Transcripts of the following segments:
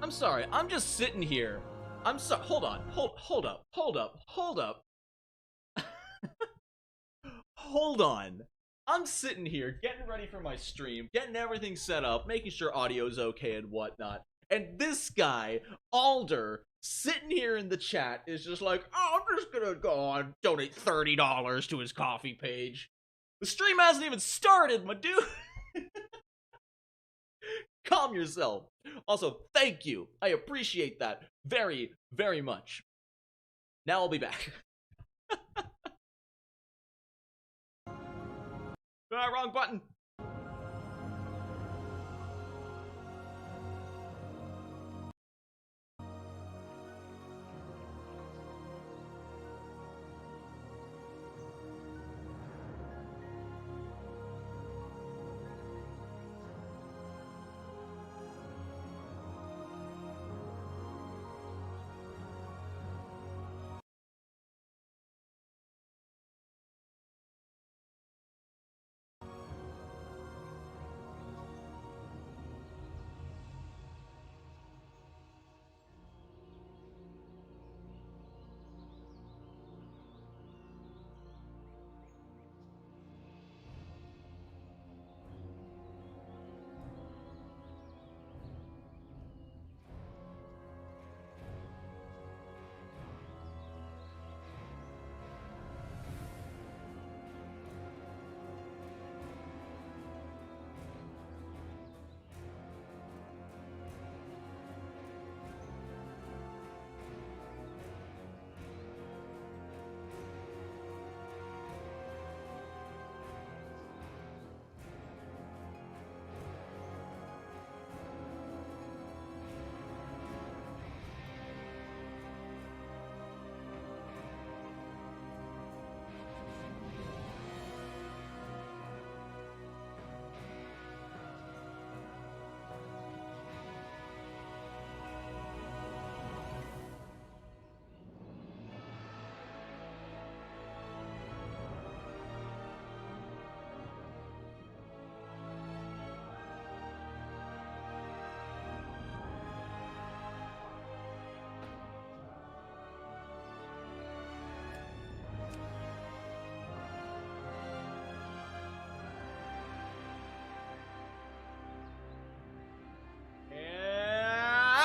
I'm sorry. I'm just sitting here. I'm sorry. Hold on. Hold up. Hold on. I'm sitting here getting ready for my stream, getting everything set up, making sure audio's okay and whatnot. And this guy, Alder, sitting here in the chat is just like, oh, I'm just gonna go and donate $30 to his coffee page. The stream hasn't even started, my dude. Calm yourself. Also, thank you. I appreciate that very, very much. Now I'll be back. Wrong button.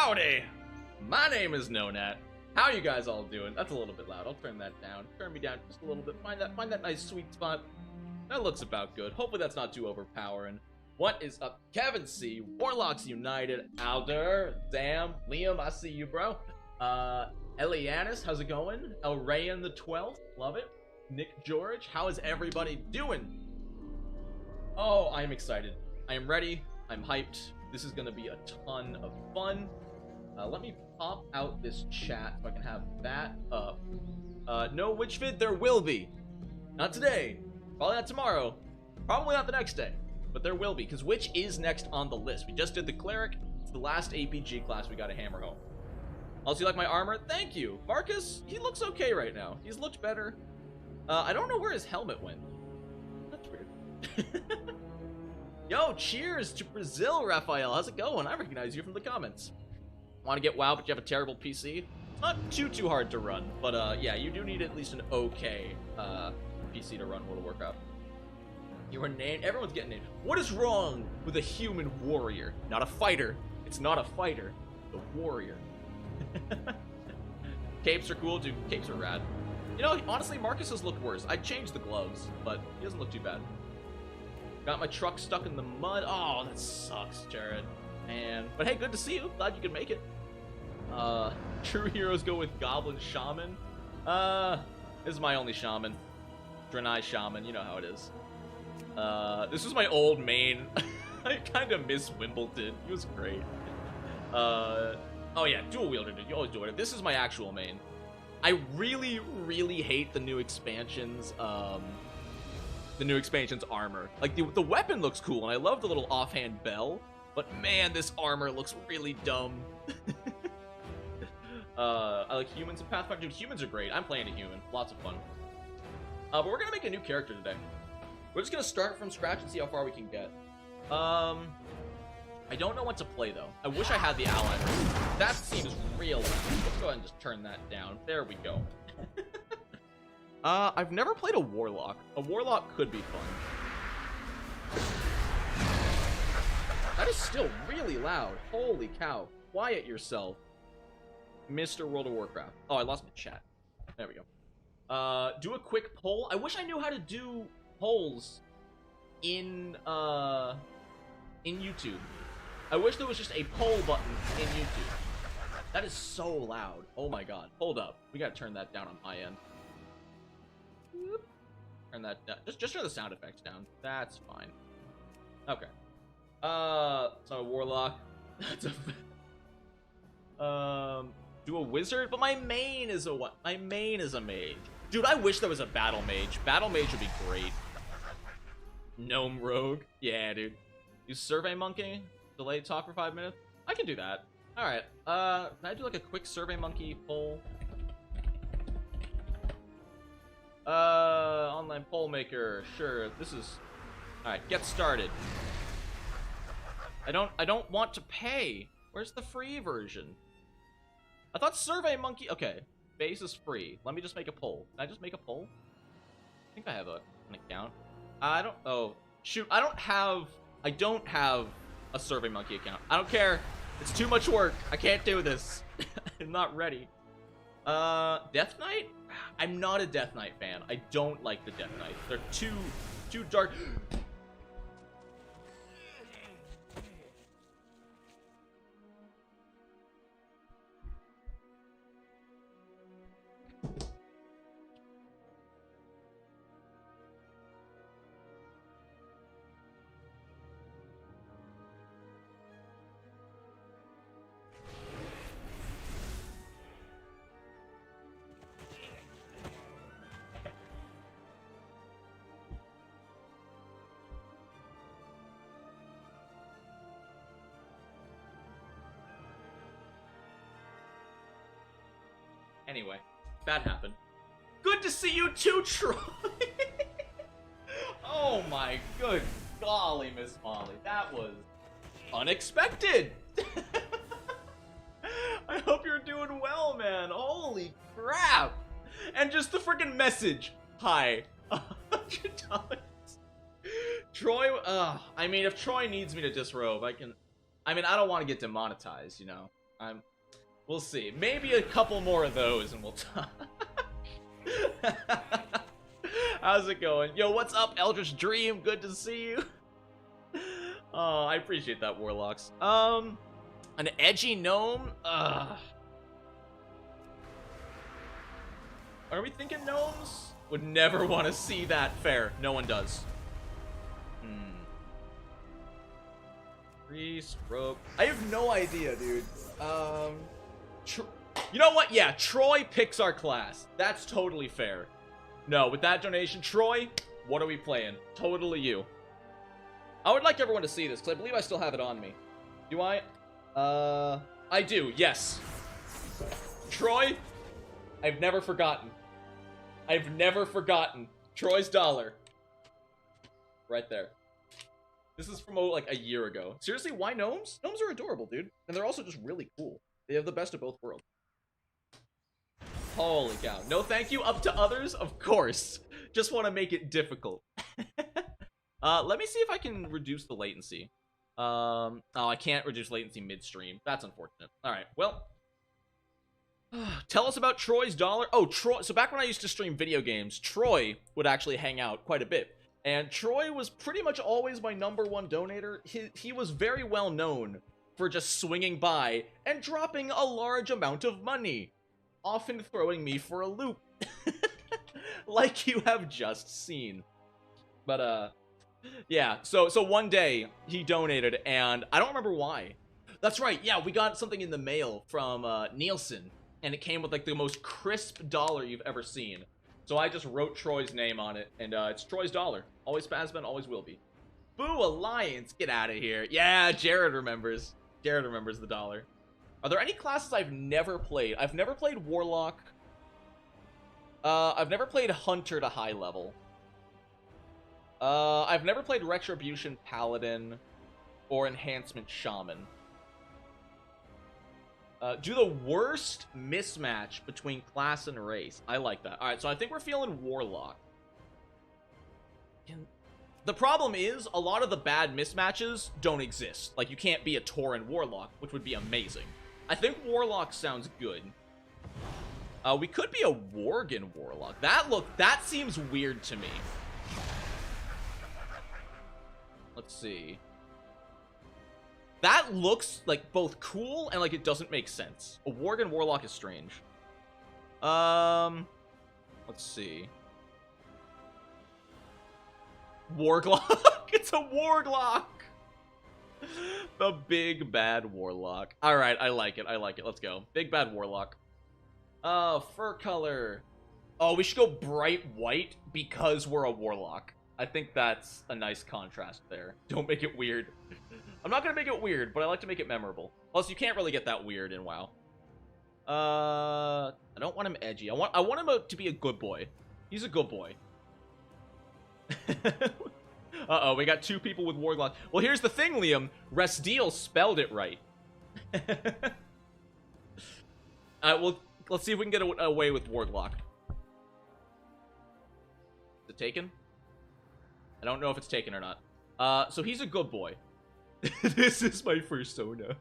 Howdy! My name is Nonat. How you guys all doing? That's a little bit loud. I'll turn that down. Turn me down just a little bit. Find that nice sweet spot. That looks about good. Hopefully that's not too overpowering. What is up? Kevin C, Warlocks United, Alder, Zam, Liam, I see you, bro. Elianis, how's it going? El Rayan the 12th, love it. Nick George, how is everybody doing? Oh, I'm excited. I am ready. I'm hyped. This is gonna be a ton of fun. Let me pop out this chat so I can have that up. No witch vid, there will be. Not today. Probably not tomorrow. Probably not the next day. But there will be, because witch is next on the list. We just did the cleric. It's the last APG class we gotta hammer home. Also, you like my armor? Thank you. Marcus, he looks okay right now. He's looked better. I don't know where his helmet went. That's weird. Yo, cheers to Brazil, Raphael. How's it going? I recognize you from the comments. Want to get WoW, but you have a terrible PC? It's not too hard to run, but yeah, you do need at least an okay PC to run World of Warcraft. You were named. Everyone's getting named. What is wrong with a human warrior? Not a fighter. It's not a fighter. A warrior. Capes are cool, dude. Capes are rad. You know, honestly, Marcus has looked worse. I'd change the gloves, but he doesn't look too bad. Got my truck stuck in the mud. Oh, that sucks, Jared. Man. But hey, good to see you. Glad you could make it. True heroes go with Goblin Shaman. This is my only Shaman. Draenei Shaman. You know how it is. This was my old main. I kind of miss Wimbledon. He was great. Oh yeah, dual wielder, dude. You always do it. This is my actual main. I really, really hate the new expansions. The new expansion's armor. Like, the weapon looks cool, and I love the little offhand bell, but man, this armor looks really dumb. I like humans and Pathfinder. Dude, humans are great. I'm playing a human. Lots of fun. But we're gonna make a new character today. We're just gonna start from scratch and see how far we can get. I I don't know what to play, though. I wish I had the ally. That seems real loud. Let's go ahead and just turn that down. There we go. I've never played a Warlock. A Warlock could be fun. That is still really loud. Holy cow. Quiet yourself, Mr. World of Warcraft. Oh, I lost my chat. There we go. Do a quick poll. I wish I knew how to do polls in YouTube. I wish there was just a poll button in YouTube. That is so loud. Oh my god. Hold up. We gotta turn that down on my end. Turn that down. Just turn the sound effects down. That's fine. Okay. So a Warlock. That's a... do a Wizard? But my main is a what? My main is a Mage. Dude, I wish there was a Battle Mage. Battle Mage would be great. Gnome Rogue. Yeah, dude. You Survey Monkey? Delay talk for 5 minutes? I can do that. Alright. Can I do like a quick Survey Monkey poll? Online poll maker. Sure. This is... Alright, get started. I don't want to pay. Where's the free version? I thought Survey Monkey... Okay. Base is free. Let me just make a poll. Can I just make a poll? I think I have an account. I don't... Oh. Shoot. I don't have a Survey Monkey account. I don't care. It's too much work. I can't do this. I'm not ready. Death Knight? I'm not a Death Knight fan. I don't like the Death Knight. They're too dark. Anyway, that happened. Good to see you too, Troy! Oh my good golly, Miss Molly. That was unexpected! I hope you're doing well, man. Holy crap! And just the freaking message. Hi. $100. Troy, I mean, if Troy needs me to disrobe, I can... I mean, I don't want to get demonetized, you know? We'll see. Maybe a couple more of those and we'll talk. How's it going? Yo, what's up, Eldritch Dream? Good to see you. Oh, I appreciate that, Warlocks. An edgy gnome? Are we thinking gnomes? Would never want to see that. Fair. No one does. Priest, rope. I have no idea, dude. You know what? Yeah, Troy picks our class. That's totally fair. No, with that donation, Troy, what are we playing? Totally you. I would like everyone to see this, because I believe I still have it on me. Do I? I do, yes. Troy, I've never forgotten. I've never forgotten. Troy's dollar. Right there. This is from, like, a year ago. Seriously, why gnomes? Gnomes are adorable, dude. And they're also just really cool. They have the best of both worlds. Holy cow. No thank you. Up to others? Of course. Just want to make it difficult. Let me see if I can reduce the latency. Oh, I can't reduce latency midstream. That's unfortunate. Alright, well. Tell us about Troy's dollar. Oh, Troy. So back when I used to stream video games, Troy would actually hang out quite a bit. And Troy was pretty much always my #1 donator. He was very well known for just swinging by and dropping a large amount of money, often throwing me for a loop, like you have just seen. But, yeah, so one day, he donated, and I don't remember why. That's right, yeah, we got something in the mail from, Nielsen, and it came with, like, the most crisp dollar you've ever seen. So I just wrote Troy's name on it, and, it's Troy's dollar. Always has been, always will be. Boo Alliance, get out of here. Yeah, Jared remembers. Jared remembers the dollar. Are there any classes I've never played? I've never played Warlock. I've never played Hunter to high level. I've never played Retribution Paladin. or enhancement shaman. Do the worst mismatch between class and race. I like that. Alright, so I think we're feeling warlock. The problem is, a lot of the bad mismatches don't exist. Like, you can't be a Tauren warlock, which would be amazing. I think warlock sounds good. We could be a Worgen warlock. That seems weird to me. Let's see. That looks like both cool and like it doesn't make sense. A Worgen warlock is strange. Let's see. Warglock. It's a Warglock. The big bad warlock. All right, I like it. I like it. Let's go. Big bad warlock. Fur color. Oh, we should go bright white because we're a warlock. I think that's a nice contrast there. Don't make it weird. I'm not gonna make it weird, but I like to make it memorable. Plus, you can't really get that weird in WoW. I don't want him edgy. I want him to be a good boy. He's a good boy. Uh-oh, we got two people with Warglock. Well, here's the thing, Liam. Restiel spelled it right. Well, let's see if we can get away with Warglock. Is it taken? I don't know if it's taken or not. So he's a good boy. This is my persona.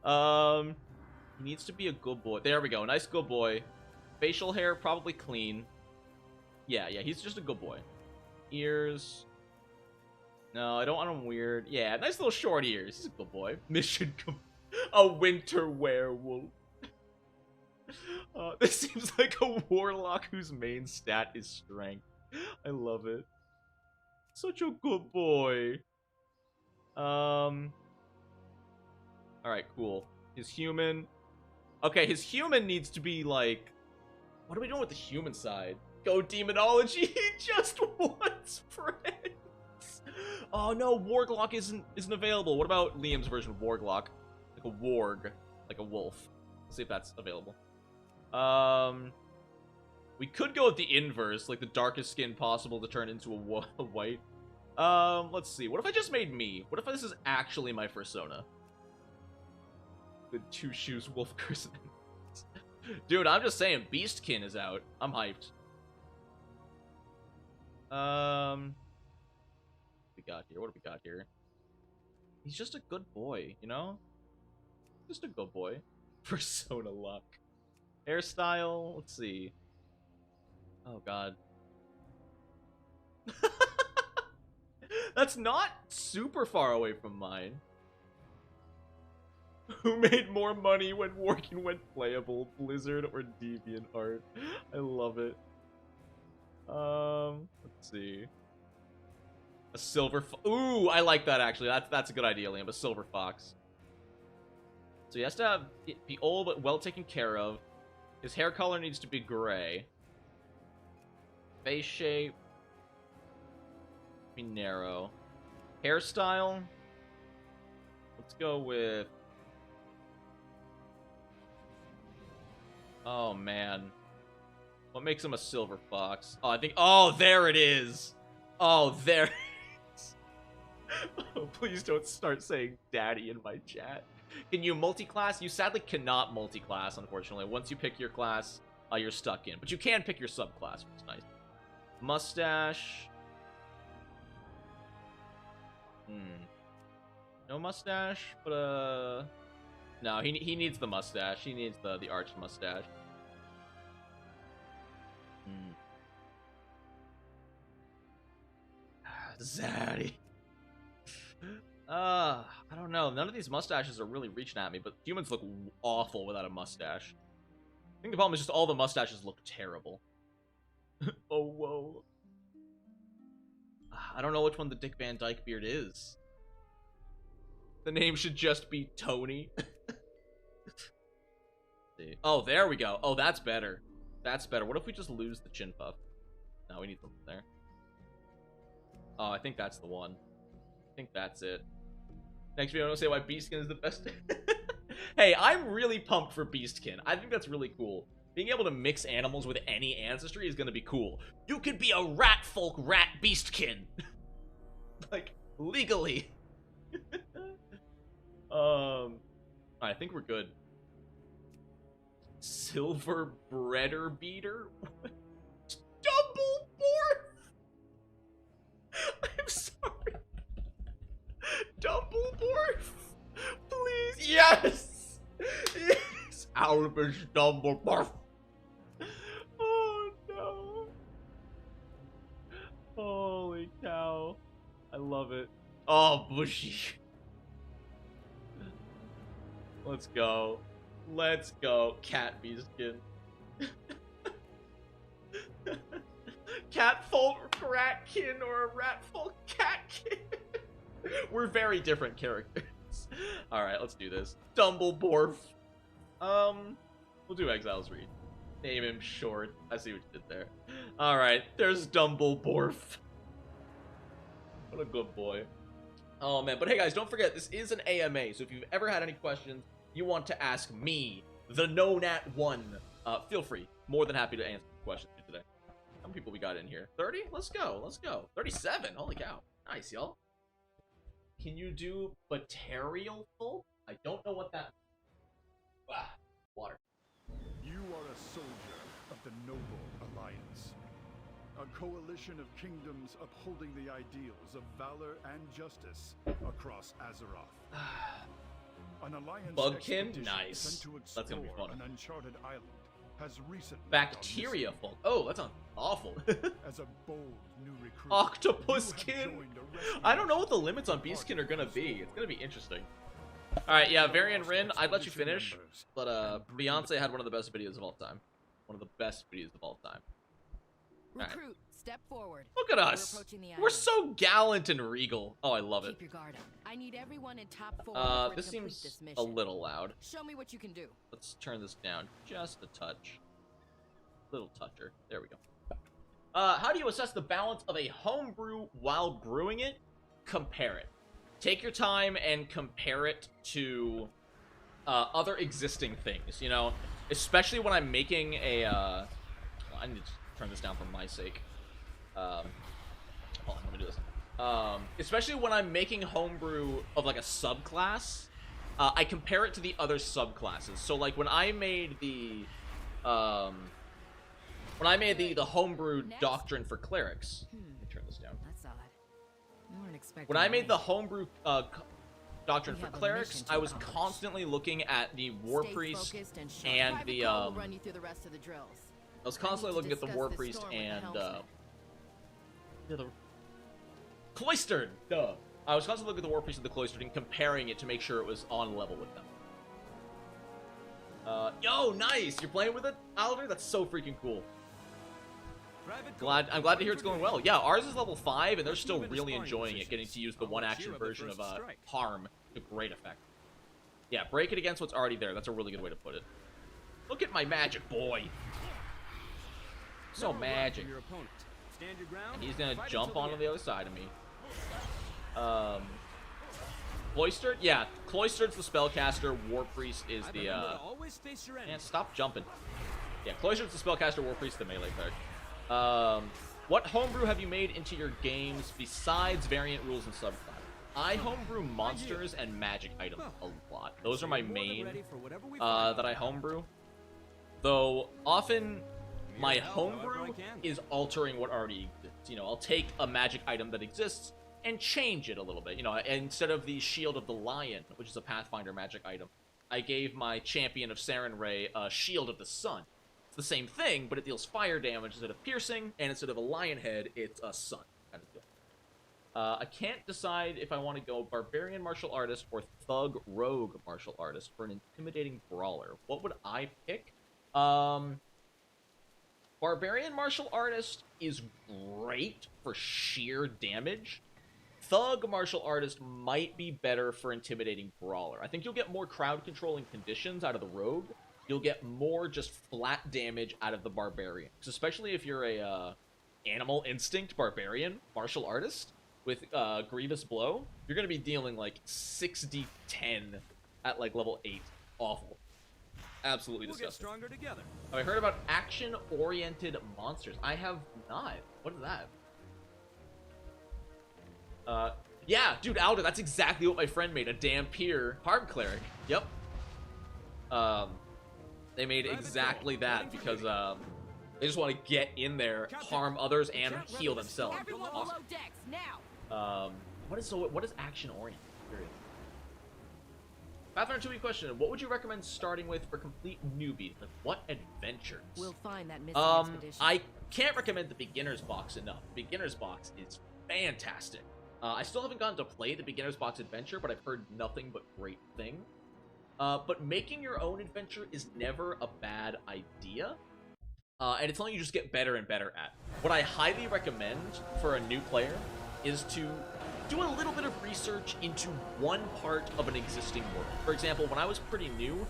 He needs to be a good boy. There we go. Nice good boy. Facial hair, probably clean. Yeah, he's just a good boy. Ears. No, I don't want him weird. Yeah, nice little short ears. He's a good boy. Mission a winter werewolf. This seems like a warlock whose main stat is strength. I love it. Such a good boy. Alright, cool. His human. Okay, his human needs to be like... What are we doing with the human side? Go demonology, he just wants friends. Oh no, Warglock isn't available. What about Liam's version of Warglock? Like a warg, like a wolf. Let's see if that's available. We could go with the inverse, like the darkest skin possible to turn into a white. Let's see. What if I just made me? What if this is actually my persona? Good two shoes wolf person. Dude, I'm just saying, Beastkin is out. I'm hyped. What we got here? What do we got here? He's just a good boy, you know? Just a good boy. Persona luck. Hairstyle, let's see. Oh god. That's not super far away from mine. Who made more money when working went playable? Blizzard or DeviantArt? I love it. Let's see. A silver ooh, I like that actually. That's a good idea, Liam. A silver fox. So he has to be old but well taken care of. His hair color needs to be gray. Face shape. Be narrow. Hairstyle. Let's go with... Oh, man. What makes him a silver fox? Oh, I think... Oh, there it is! Oh, there it is. Oh, please don't start saying daddy in my chat. Can you multi-class? You sadly cannot multi-class, unfortunately. Once you pick your class, you're stuck in. But you can pick your subclass, which is nice. Mustache. No mustache, but no, he needs the mustache. He needs the arched mustache. Zaddy. I don't know. None of these mustaches are really reaching at me, but humans look awful without a mustache. I think the problem is just all the mustaches look terrible. Oh, whoa. I don't know which one the Dick Van Dyke beard is. The name should just be Tony. Oh, there we go. Oh, that's better. That's better. What if we just lose the chin puff? No, we need something there. Oh, I think that's the one. I think that's it. Next video, I don't say why Beastkin is the best. Hey, I'm really pumped for Beastkin. I think that's really cool. Being able to mix animals with any ancestry is gonna be cool. You could be a rat folk rat Beastkin. Like, legally. I think we're good. Silver breader beater? Double morph! I'm sorry. Double morph! Please, yes! Yes! Albus double morph! Oh no. Holy cow. I love it. Oh, Bushy. Let's go. Let's go. Cat Beastkin. Catfold Ratkin or a Ratfold Catkin. We're very different characters. Alright, let's do this. Dumbledore. We'll do Exile's Read. Name him short. I see what you did there. Alright, there's Dumbledore. What a good boy. Oh man, but hey guys, don't forget, this is an AMA, so if you've ever had any questions you want to ask me, the Nonat1, feel free. More than happy to answer questions today. How many people we got in here? 30? Let's go, let's go. 37, holy cow. Nice, y'all. Can you do Material Folk? I don't know what that... Ah, water. You are a soldier of the Noble Alliance. A coalition of kingdoms upholding the ideals of valor and justice across Azeroth. An alliance Bugkin? Nice. That's gonna be fun. An uncharted island has recently Bacteria Folk. Oh, that sounds awful. As a bold new recruit, Octopuskin. I don't know what the limits on Beastkin are gonna be. It's gonna be interesting. Alright, yeah, Varian Rin, I'd let you finish. But Beyonce had one of the best videos of all time. One of the best videos of all time. Recruit, step forward. Look at us. We're so gallant and regal. Oh, I love it. Keep your guard up. I need everyone in top 4. This seems a little loud. Show me what you can do. Let's turn this down just a touch. Little toucher. There we go. How do you assess the balance of a homebrew while brewing it? Compare it. Take your time and compare it to other existing things, you know? Especially when I'm making a, I need to turn this down for my sake. Hold on, let me do this. Especially when I'm making homebrew of like a subclass, I compare it to the other subclasses. So like when I made the homebrew doctrine for clerics. Let me turn this down. That's odd. I weren't expecting When I made that. the homebrew doctrine for clerics, I was constantly looking at the war priest and the Will run you through the rest of the drills. I was constantly looking at the war priest and the cloistered. Duh. I was constantly looking at the war priest and the cloistered and comparing it to make sure it was on level with them. Yo, nice! You're playing with it, Alder? That's so freaking cool. I'm glad to hear it's going well. Yeah, ours is level 5, and they're still really enjoying it, getting to use the one-action version of Harm to great effect. Yeah, break it against what's already there. That's a really good way to put it. Look at my magic, boy. So magic. And he's gonna jump onto the other side of me. Cloistered? Yeah, Cloistered's the spellcaster, War Priest is the, Man, stop jumping. Yeah, Cloistered's the spellcaster, War Priest the melee cleric. What homebrew have you made into your games besides variant rules and subclass? I homebrew monsters and magic items a lot. Those are my main, that I homebrew. Though, often, my homebrew is altering what already exists. You know, I'll take a magic item that exists and change it a little bit. You know, instead of the Shield of the Lion, which is a Pathfinder magic item, I gave my Champion of Sarenrae a Shield of the Sun. It's the same thing, but it deals fire damage instead of piercing, and instead of a lion head, it's a sun kind of deal. I can't decide if I want to go Barbarian Martial Artist or Thug Rogue Martial Artist for an intimidating brawler. What would I pick? Barbarian Martial Artist is great for sheer damage. Thug Martial Artist might be better for intimidating brawler. I think you'll get more crowd controlling conditions out of the Rogue. You'll get more just flat damage out of the Barbarian. Especially if you're a Animal Instinct Barbarian Martial Artist with Grievous Blow, you're going to be dealing like 6d10 at like level 8. Awful. Absolutely disgusting. We'll get stronger together. Have I heard about action-oriented monsters? I have not. What is that? Yeah, dude, Alder, that's exactly what my friend made. A Dampier Hard Cleric. Yep. They made exactly that because, they just want to get in there, harm others, and heal themselves. Everyone Awesome. below decks now. What is action oriented? Period. Pathfinder 2E question: what would you recommend starting with for complete newbies? Like, what adventures? We'll find that missing expedition. I can't recommend the beginner's box enough. Beginner's box is fantastic. I still haven't gotten to play the beginner's box adventure, but I've heard nothing but great things. But making your own adventure is never a bad idea. And it's something you just get better and better at. What I highly recommend for a new player is to do a little bit of research into one part of an existing world. For example, when I was pretty new,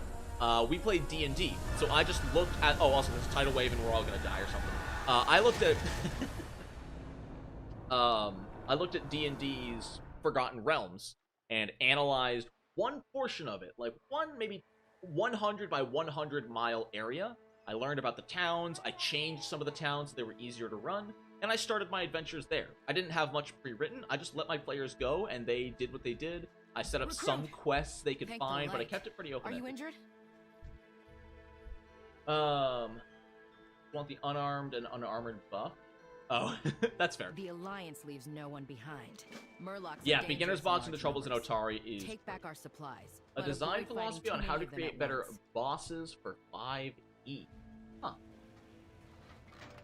we played D&D. So I just looked at... Oh, also, there's a tidal wave and we're all gonna die or something. I looked at... I looked at D&D's Forgotten Realms and analyzed one portion of it. Like, one, maybe 100 by 100 mile area. I learned about the towns, I changed some of the towns so they were easier to run, and I started my adventures there. I didn't have much pre-written, I just let my players go, and they did what they did. I set up some quests they could find, but I kept it pretty open. Are you injured? Want the unarmed and unarmored buff? Oh, that's fair. The Alliance leaves no one behind. Murloc's yeah, beginner's box and the troubles in Otari is take back our supplies. A design philosophy on how to create better bosses for 5e. Huh.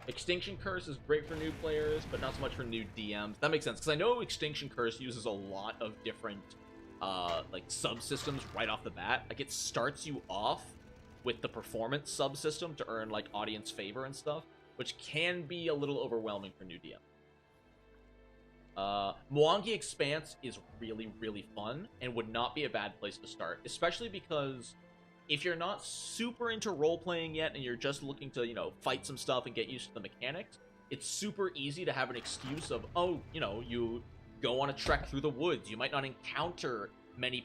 Extinction Curse is great for new players, but not so much for new DMs. That makes sense, because I know Extinction Curse uses a lot of different, like, subsystems right off the bat. Like, it starts you off with the performance subsystem to earn, like, audience favor and stuff, which can be a little overwhelming for new DM. Mwangi Expanse is really, really fun, and would not be a bad place to start, especially because if you're not super into role-playing yet, and you're just looking to, you know, fight some stuff and get used to the mechanics, it's super easy to have an excuse of, oh, you know, you go on a trek through the woods, you might not encounter many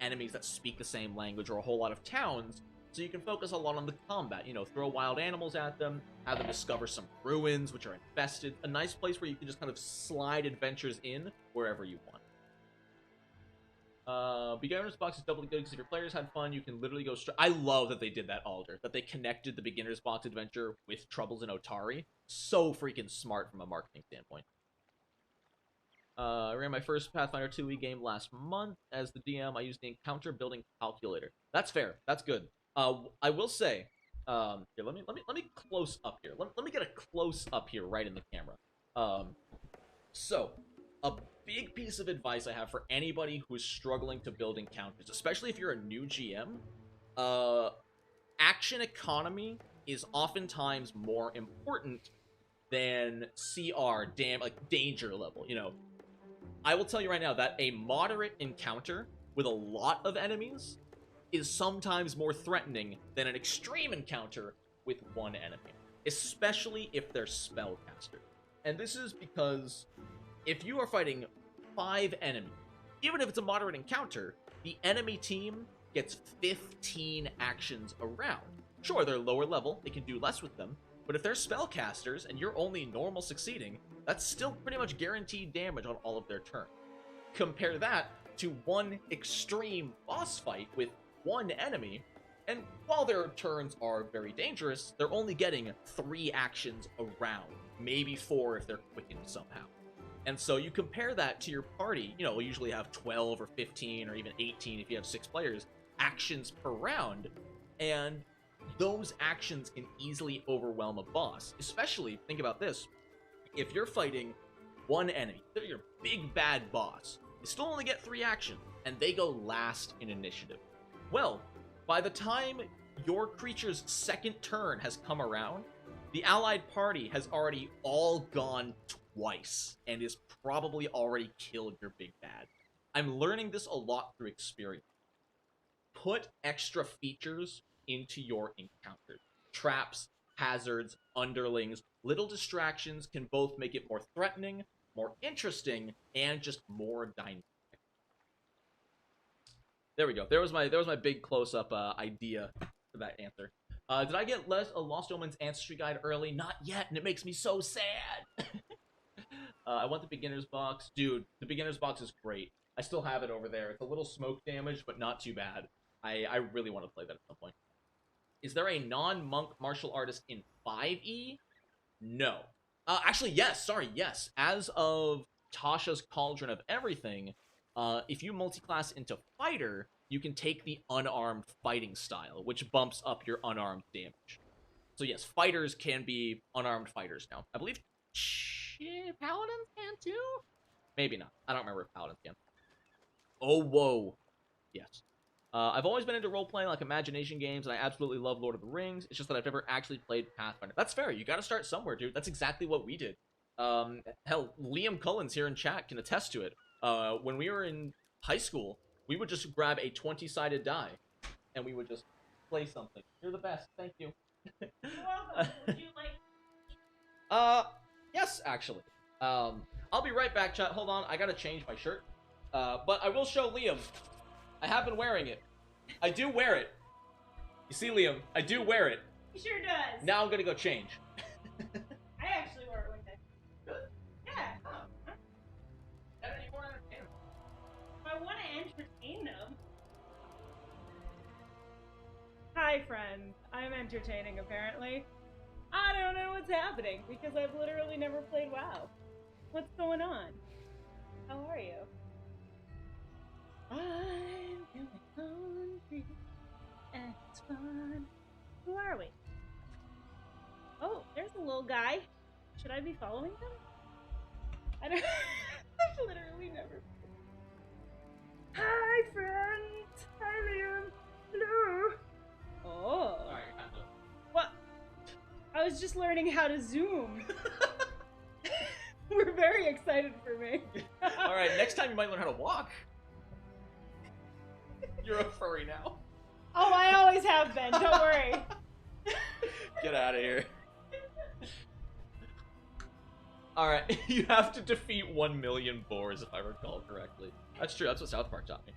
enemies that speak the same language or a whole lot of towns, so you can focus a lot on the combat, you know, throw wild animals at them, have them discover some ruins which are infested, a nice place where you can just kind of slide adventures in wherever you want. Beginner's box is doubly good because if your players had fun, you can literally go straight. I love that they did that, Alder, that they connected the beginner's box adventure with Troubles in Otari. So freaking smart from a marketing standpoint. I ran my first Pathfinder 2e game last month. As the DM, I used the encounter building calculator. That's fair. That's good. I will say, here, let me close up here. Let me get a close up here right in the camera. So, a big piece of advice I have for anybody who is struggling to build encounters, especially if you're a new GM, action economy is oftentimes more important than CR, like danger level, you know. I will tell you right now that a moderate encounter with a lot of enemies is sometimes more threatening than an extreme encounter with one enemy, especially if they're spellcasters. And this is because if you are fighting 5 enemies, even if it's a moderate encounter, the enemy team gets 15 actions around. Sure, they're lower level, they can do less with them, but if they're spellcasters and you're only normal succeeding, that's still pretty much guaranteed damage on all of their turns. Compare that to one extreme boss fight with one enemy, and while their turns are very dangerous, they're only getting 3 actions around, maybe 4 if they're quickened somehow. And so you compare that to your party, you know, we'll usually have 12 or 15 or even 18 if you have 6 players, actions per round, and those actions can easily overwhelm a boss. Especially, think about this, if you're fighting one enemy, they're your big bad boss, you still only get 3 actions, and they go last in initiative. Well, by the time your creature's second turn has come around, the allied party has already all gone twice, and is probably already killed your big bad. I'm learning this a lot through experience. Put extra features into your encounters. Traps, hazards, underlings, little distractions can both make it more threatening, more interesting, and just more dynamic. There we go. There was my big close-up idea for that answer. Did I get Lost Omens Ancestry Guide early? Not yet, and it makes me so sad. I want the beginner's box. Dude, the beginner's box is great. I still have it over there. It's a little smoke damage, but not too bad. I really want to play that at some point. Is there a non-monk martial artist in 5e? No. Actually, yes. Sorry, yes. As of Tasha's Cauldron of Everything, if you multi-class into fighter, you can take the unarmed fighting style, which bumps up your unarmed damage. So yes, fighters can be unarmed fighters now. I believe paladins can too? Maybe not. I don't remember if paladins can. Oh, whoa. Yes. I've always been into role-playing, like imagination games, and I absolutely love Lord of the Rings. It's just that I've never actually played Pathfinder. That's fair. You gotta start somewhere, dude. That's exactly what we did. Hell, Liam Cullens here in chat can attest to it. When we were in high school, we would just grab a 20-sided die, and we would just play something. You're the best. Thank you. You're welcome. Would you like... Yes, actually. I'll be right back, chat. Hold on. I gotta change my shirt. But I will show Liam. I have been wearing it. I do wear it. You see, Liam, I do wear it. He sure does. Now I'm gonna go change. I actually wear it one day. Good. Yeah. Oh. You want to entertain them. If I want to entertain them. Hi, friends. I'm entertaining, apparently. I don't know what's happening, because I've literally never played WoW. What's going on? How are you? I'm feeling hungry, and it's fun. Who are we? Oh, there's a little guy. Should I be following him? I don't... I've literally never... Hi, friend! Hi, Liam! Hello! Oh. Sorry, What? I was just learning how to zoom. We're very excited for me. Alright, next time you might learn how to walk. You're a furry now. Oh, I always have been. Don't worry. Get out of here. Alright, you have to defeat 1 million boars, if I recall correctly. That's true, that's what South Park taught me.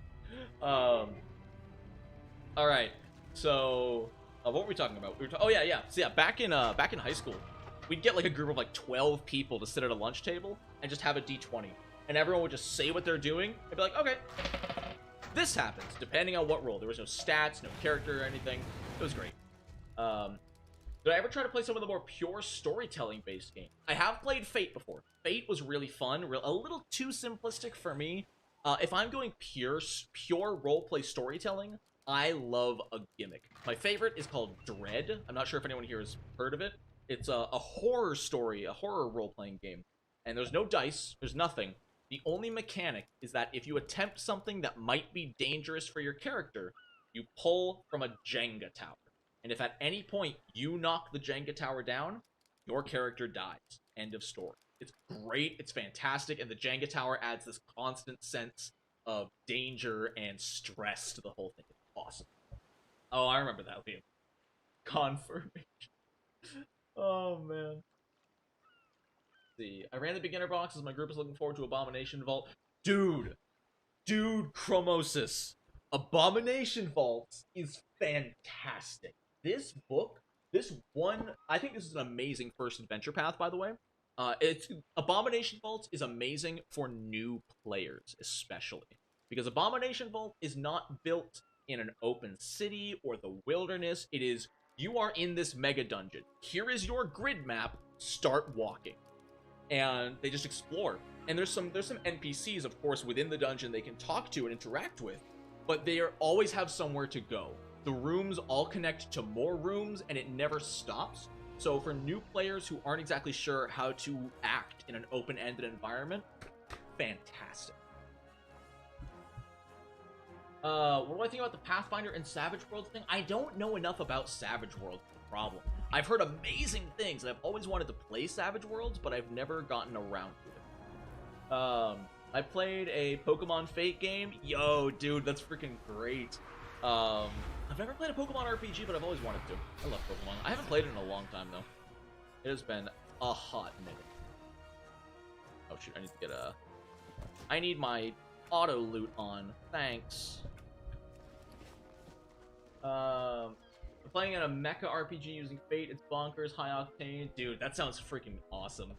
Alright, so... what were we talking about? Oh, yeah. So, yeah, back in high school, we'd get, like, a group of, like, 12 people to sit at a lunch table and just have a D20. And everyone would just say what they're doing and be like, okay. This happens, depending on what role. There was no stats, no character or anything. It was great. Did I ever try to play some of the more pure storytelling-based games? I have played Fate before. Fate was really fun, a little too simplistic for me. If I'm going pure roleplay storytelling, I love a gimmick. My favorite is called Dread. I'm not sure if anyone here has heard of it. It's a horror story, a horror role-playing game. And there's no dice, there's nothing. The only mechanic is that if you attempt something that might be dangerous for your character, you pull from a Jenga tower. And if at any point you knock the Jenga tower down, your character dies. End of story. It's great, it's fantastic, and the Jenga tower adds this constant sense of danger and stress to the whole thing. It's awesome. Oh, I remember that, Liam. Confirmation. Oh, man. See, I ran the beginner boxes. My group is looking forward to Abomination Vault. Dude, Chromosis. Abomination Vault is fantastic. This book, I think this is an amazing first adventure path, by the way. Abomination Vault is amazing for new players, especially. Because Abomination Vault is not built in an open city or the wilderness. It is, you are in this mega dungeon. Here is your grid map. Start walking. And they just explore. And there's some NPCs, of course, within the dungeon they can talk to and interact with, but they always have somewhere to go. The rooms all connect to more rooms, and it never stops. So for new players who aren't exactly sure how to act in an open-ended environment, fantastic. What do I think about the Pathfinder and Savage Worlds thing? I don't know enough about Savage Worlds. Problem. I've heard amazing things, and I've always wanted to play Savage Worlds, but I've never gotten around to it. I played a Pokemon Fate game. Yo, dude, that's freaking great. I've never played a Pokemon RPG, but I've always wanted to. I love Pokemon. I haven't played it in a long time, though. It has been a hot minute. Oh, shoot, I need to get a... I need my auto loot on. Thanks. Playing in a mecha RPG using Fate, it's bonkers, high octane. Dude, that sounds freaking awesome.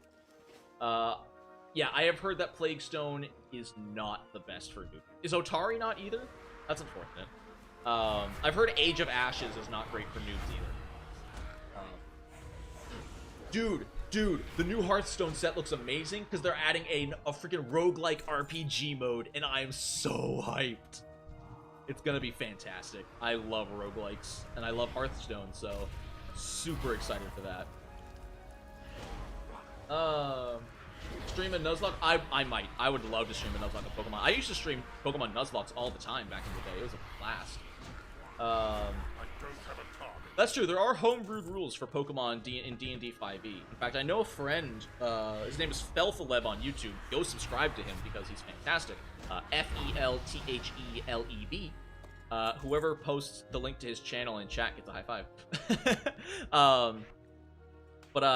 Yeah, I have heard that Plague Stone is not the best for noob. Is Otari not either? That's unfortunate. I've heard Age of Ashes is not great for noobs either. Dude, the new Hearthstone set looks amazing because they're adding a freaking roguelike RPG mode, and I am so hyped. It's gonna be fantastic. I love roguelikes, and I love Hearthstone, so super excited for that. Stream a Nuzlocke? I might. I would love to stream a Nuzlocke of Pokemon. I used to stream Pokemon Nuzlocks all the time back in the day. It was a blast. That's true. There are homebrewed rules for Pokemon in D&D 5e. In fact, I know a friend, his name is Felthaleb on YouTube. Go subscribe to him because he's fantastic. Feltheleb. Whoever posts the link to his channel in chat gets a high five.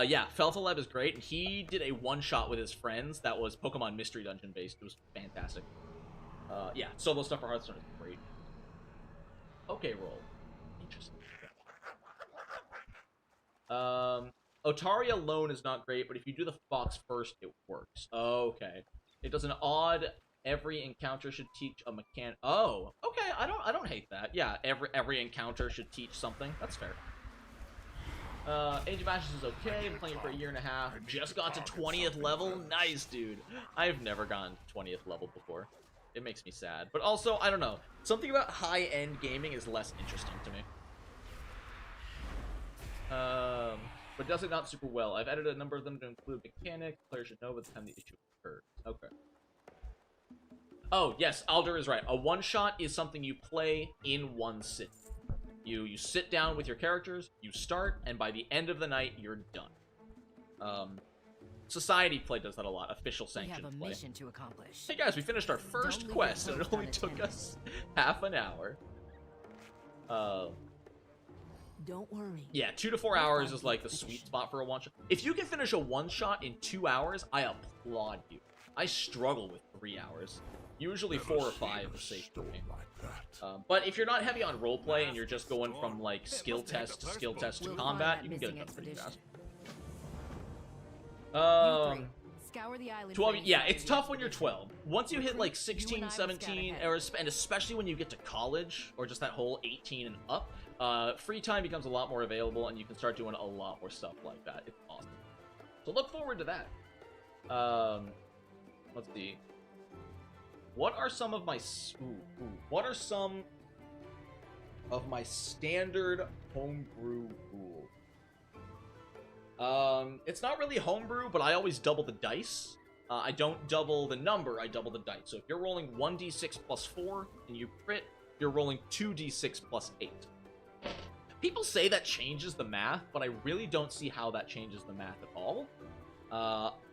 Yeah, Felthaleb is great, and he did a one-shot with his friends that was Pokemon Mystery Dungeon based. It was fantastic. Yeah, solo stuff for Hearthstone is great. Okay, roll. Interesting. Otari alone is not great, but if you do the fox first, it works. Okay. It does an odd every encounter should teach a mechanic. Oh, okay. I don't hate that. Yeah, every encounter should teach something. That's fair. Age of Ashes is okay. I've been playing it for a year and a half. Just got to 20th level. Nice, dude. I've never gotten to 20th level before. It makes me sad. But also, I don't know. Something about high-end gaming is less interesting to me. But does it not super well. I've edited a number of them to include mechanics. Players should know by the time the issue occurs. Okay. Oh, yes, Alder is right. A one-shot is something you play in one sit. You sit down with your characters, you start, and by the end of the night, you're done. Society play does that a lot. Official sanctioned play. We have a mission to accomplish. Hey guys, we finished our first quest, and it only took us half an hour. Don't worry. Yeah, 2 to 4 hours is like the sweet spot for a one-shot. If you can finish a one-shot in 2 hours, I applaud you. I struggle with 3 hours. Usually 4 or 5 is safe for me. But if you're not heavy on roleplay and you're just going from like skill test to skill test to combat, you can get it done pretty fast. Scour the island 12, yeah, it's tough when you're 12. Once you hit like 16, 17, and especially when you get to college, or just that whole 18 and up, free time becomes a lot more available, and you can start doing a lot more stuff like that. It's awesome. So look forward to that. Let's see. What are some of my what are some of my standard homebrew rules? It's not really homebrew, but I always double the dice. I don't double the number, I double the dice. So if you're rolling 1d6 plus 4 and you crit, you're rolling 2d6 plus 8. People say that changes the math, but I really don't see how that changes the math at all.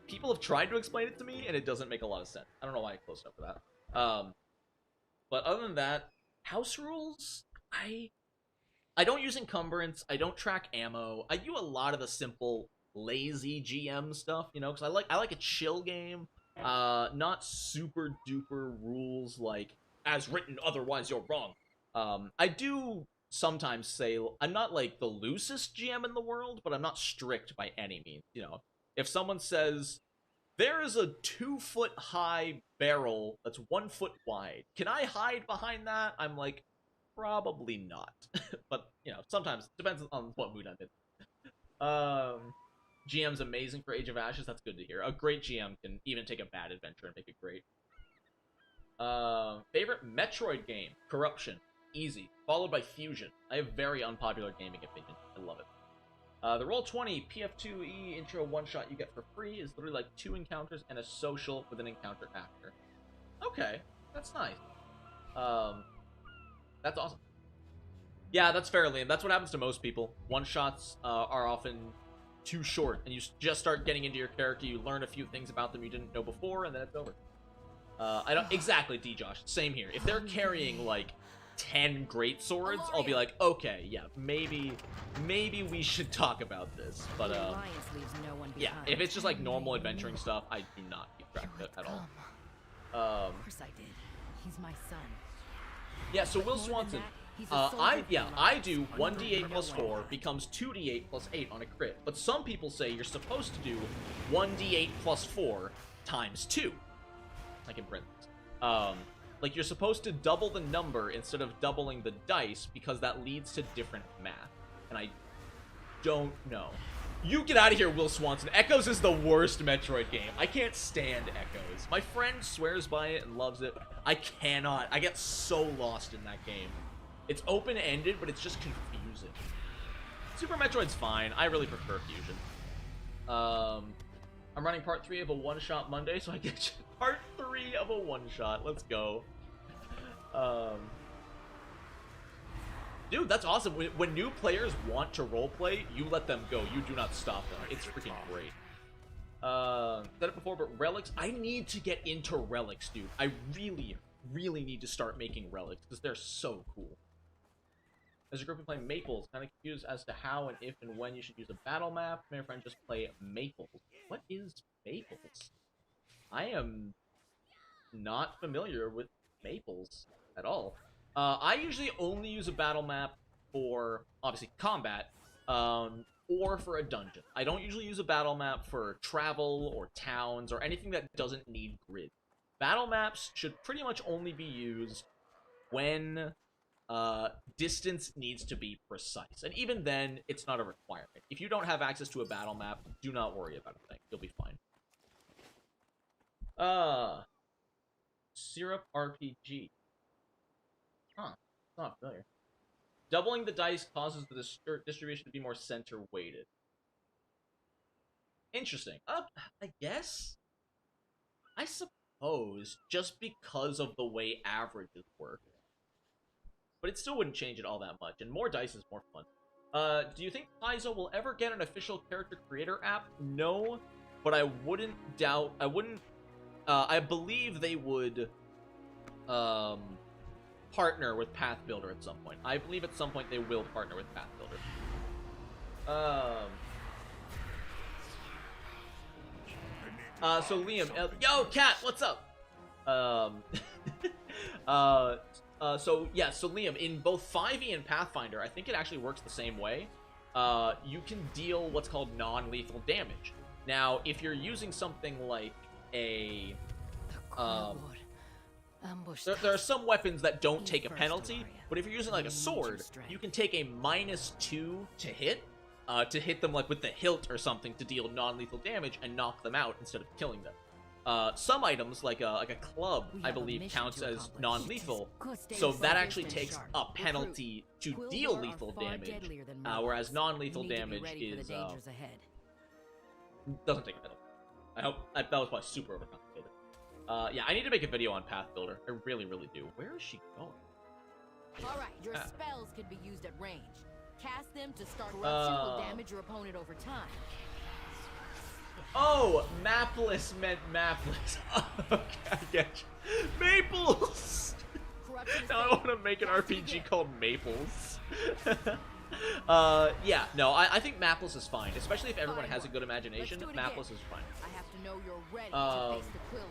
People have tried to explain it to me, and it doesn't make a lot of sense. I don't know why I closed up for that. But other than that, house rules, I don't use encumbrance, I don't track ammo, I do a lot of the simple, lazy GM stuff, you know, because I like a chill game, not super duper rules like, as written, otherwise you're wrong. I do sometimes say, I'm not like the loosest GM in the world, but I'm not strict by any means, you know. If someone says, there is a 2-foot high barrel that's 1 foot wide, can I hide behind that? I'm like, probably not. But, you know, sometimes, depends on what mood I'm in. GM's amazing for Age of Ashes, that's good to hear. A great GM can even take a bad adventure and make it great. Favorite Metroid game? Corruption. Easy. Followed by Fusion. I have very unpopular gaming opinion. I love it. The Roll20 PF2E intro one-shot you get for free is literally like 2 encounters and a social with an encounter after. Okay, that's nice. That's awesome. Yeah, that's fair, Liam. That's what happens to most people. One-shots are often too short, and you just start getting into your character, you learn a few things about them you didn't know before, and then it's over. I don't exactly, D-Josh. Same here. If they're carrying, like, 10 great swords, I'll be like, okay, yeah, maybe we should talk about this. But yeah, if it's just like normal adventuring stuff, I do not keep track of it at all. Of course I did. He's my son. Yeah, so Will Swanson, I do 1d8 plus 4 becomes 2d8 plus 8 on a crit. But some people say you're supposed to do 1d8 plus 4 ×2. Like in parentheses. Like, you're supposed to double the number instead of doubling the dice because that leads to different math. And I don't know. You get out of here, Will Swanson. Echoes is the worst Metroid game. I can't stand Echoes. My friend swears by it and loves it. I cannot. I get so lost in that game. It's open-ended, but it's just confusing. Super Metroid's fine. I really prefer Fusion. I'm running part 3 of a one-shot Monday, so I get part 3 of a one-shot. Let's go. Dude, that's awesome. When new players want to roleplay, you let them go. You do not stop them. It's freaking great. Said it before, but relics. I need to get into relics, dude. I really, really need to start making relics because they're so cool. As a group of playing Maples, kind of confused as to how and if and when you should use a battle map. My friend just play Maples. What is Maples? I am not familiar with Maples at all. I usually only use a battle map for, obviously, combat, or for a dungeon. I don't usually use a battle map for travel or towns or anything that doesn't need grid. Battle maps should pretty much only be used when distance needs to be precise. And even then, it's not a requirement. If you don't have access to a battle map, do not worry about a thing. You'll be fine. Syrup RPG. Huh. It's not familiar. Doubling the dice causes the distribution to be more center-weighted. Interesting. I guess? I suppose, just because of the way averages work. But it still wouldn't change it all that much, and more dice is more fun. Do you think Paizo will ever get an official character creator app? No, but I wouldn't doubt... I believe they would, partner with Path Builder at some point. I believe at some point they will partner with Path Builder. So Liam, yo, Cat, what's up? So Liam, in both 5e and Pathfinder, I think it actually works the same way. You can deal what's called non-lethal damage. Now, if you're using something like a, there are some weapons that don't take a penalty, but if you're using like a sword, you can take a -2 to hit them like with the hilt or something to deal non-lethal damage and knock them out instead of killing them. Some items, like a club, I believe, counts as non-lethal, so that actually takes a penalty to deal lethal damage, whereas non-lethal damage is, doesn't take a penalty. I hope, that was probably super overcomplicated. Yeah, I need to make a video on Path Builder. I really, really do. Where is she going? Alright, your spells can be used at range. Cast them to start corruption will damage your opponent over time. Oh, mapless meant mapless. Okay, I get you. Maples! Now I want to make an RPG called Maples. Yeah, no, I think mapless is fine, especially if everyone has a good imagination. Mapless is fine. I have to know you're ready to face the Quill War.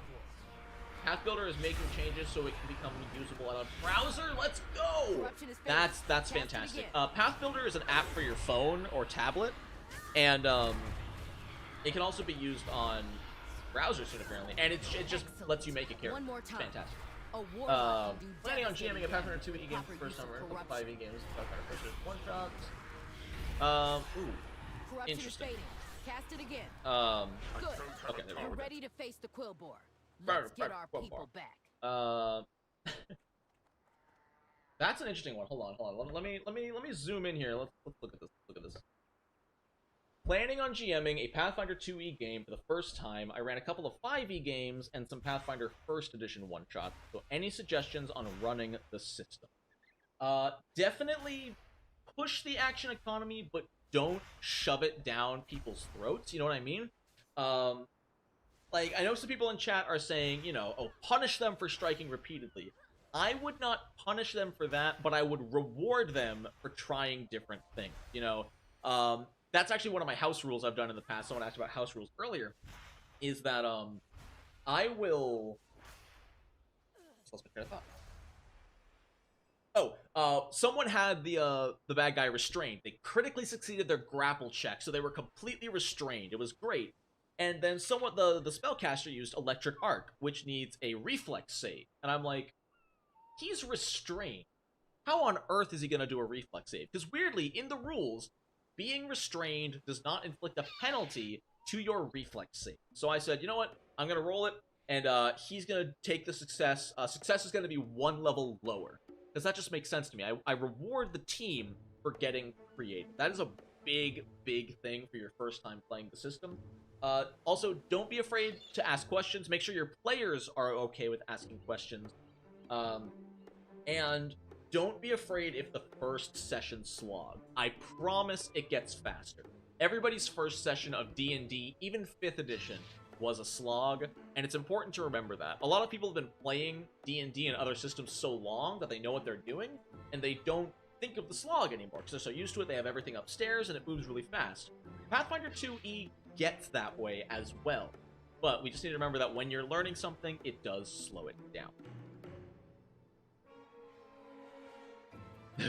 Path Builder is making changes so it can become usable on a browser. Let's go! That's fantastic. Path Builder is an app for your phone or tablet, and it can also be used on browsers soon, apparently, and it just lets you make a character. It's fantastic. Planning on GMing a Pathfinder 2e game for the first time, or 5e games, Pathfinder first one-shots. Ooh, interesting. Cast it again. Good. Okay, there we go. We're ready to face the Quill Boar. Let's get our people back. That's an interesting one. Hold on. Let me zoom in here. Let's look at this. Look at this. Planning on GMing a Pathfinder 2e game for the first time. I ran a couple of 5e games and some Pathfinder First Edition one-shots. So any suggestions on running the system? Definitely push the action economy, but don't shove it down people's throats. You know what I mean? Like, I know some people in chat are saying, you know, oh, punish them for striking repeatedly. I would not punish them for that, but I would reward them for trying different things, you know? That's actually one of my house rules I've done in the past. Someone asked about house rules earlier. Is that, I will... Let's make that thought. Oh, someone had the bad guy restrained. They critically succeeded their grapple check, so they were completely restrained. It was great. And then somewhat the spellcaster used Electric Arc, which needs a reflex save. And I'm like, he's restrained. How on earth is he going to do a reflex save? Because weirdly, in the rules, being restrained does not inflict a penalty to your reflex save. So I said, you know what? I'm going to roll it, and he's going to take the success. Success is going to be one level lower. Because that just makes sense to me. I reward the team for getting creative. That is a big, big thing for your first time playing the system. Also, don't be afraid to ask questions. Make sure your players are okay with asking questions. And don't be afraid if the first session slog. I promise it gets faster. Everybody's first session of D&D, even 5th edition, was a slog, and it's important to remember that. A lot of people have been playing D&D and other systems so long that they know what they're doing, and they don't think of the slog anymore, because they're so used to it, they have everything upstairs, and it moves really fast. Pathfinder 2e gets that way as well, but we just need to remember that when you're learning something, it does slow it down.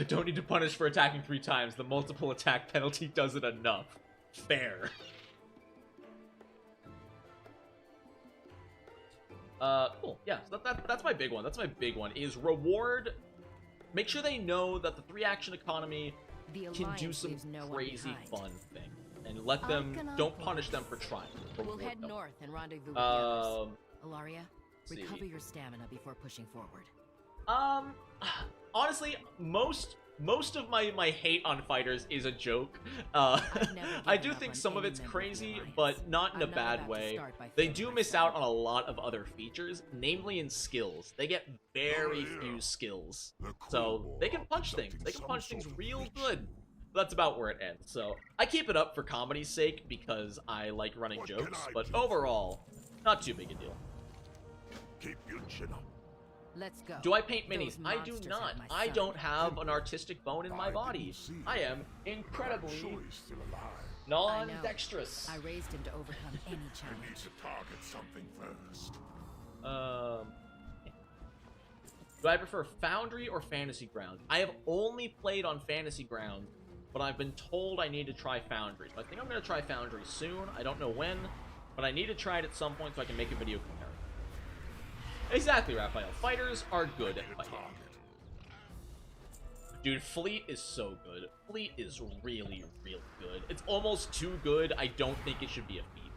Don't need to punish for attacking 3 times. The multiple attack penalty does it enough. Fair. Cool. Yeah, so that's my big one. That's my big one, is reward. Make sure they know that the 3-action economy can do some crazy fun thing. And let them, don't punish them for trying. We'll head north and rendezvous with the others. Ilaria, recover see. your stamina before pushing forward. Honestly, most of my hate on fighters is a joke. I do think some of it's crazy, but not in a bad way. They do miss out on a lot of other features, namely in skills. They get very few skills. So they can punch things. They can punch things real good. That's about where it ends. So I keep it up for comedy's sake because I like running jokes, but overall, not too big a deal. Keep your chin up. Let's go. Do I paint minis? Those I do monsters not. have my I son. don't have an artistic bone in my body. I am incredibly non-dexterous. I raised him to overcome any You need challenge. to target something first. Do I prefer Foundry or Fantasy Grounds? I have only played on Fantasy Grounds, but I've been told I need to try Foundry. So I think I'm going to try Foundry soon. I don't know when, but I need to try it at some point so I can make a video comparison. Exactly, Raphael. Fighters are good at fighting. Dude, Fleet is so good. Fleet is really, really good. It's almost too good. I don't think it should be a feat.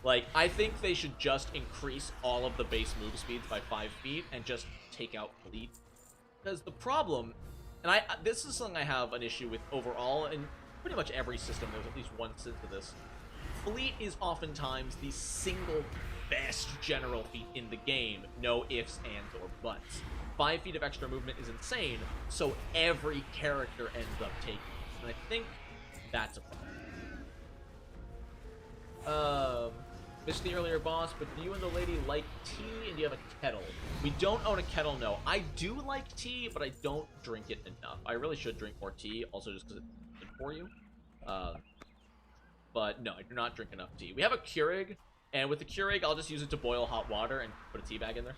Like, I think they should just increase all of the base move speeds by 5 feet and just take out Fleet. Because the problem, and this is something I have an issue with overall, in pretty much every system, there's at least one sin to this. Fleet is oftentimes the single best general feat in the game, no ifs, ands, or buts. 5 feet of extra movement is insane, so every character ends up taking it. And I think that's a problem. Missed the earlier boss, but do you and the lady like tea and do you have a kettle? We don't own a kettle, no. I do like tea, but I don't drink it enough. I really should drink more tea, also just because it's good for you. But no, I do not drink enough tea. We have a Keurig, and with the Keurig, I'll just use it to boil hot water and put a tea bag in there.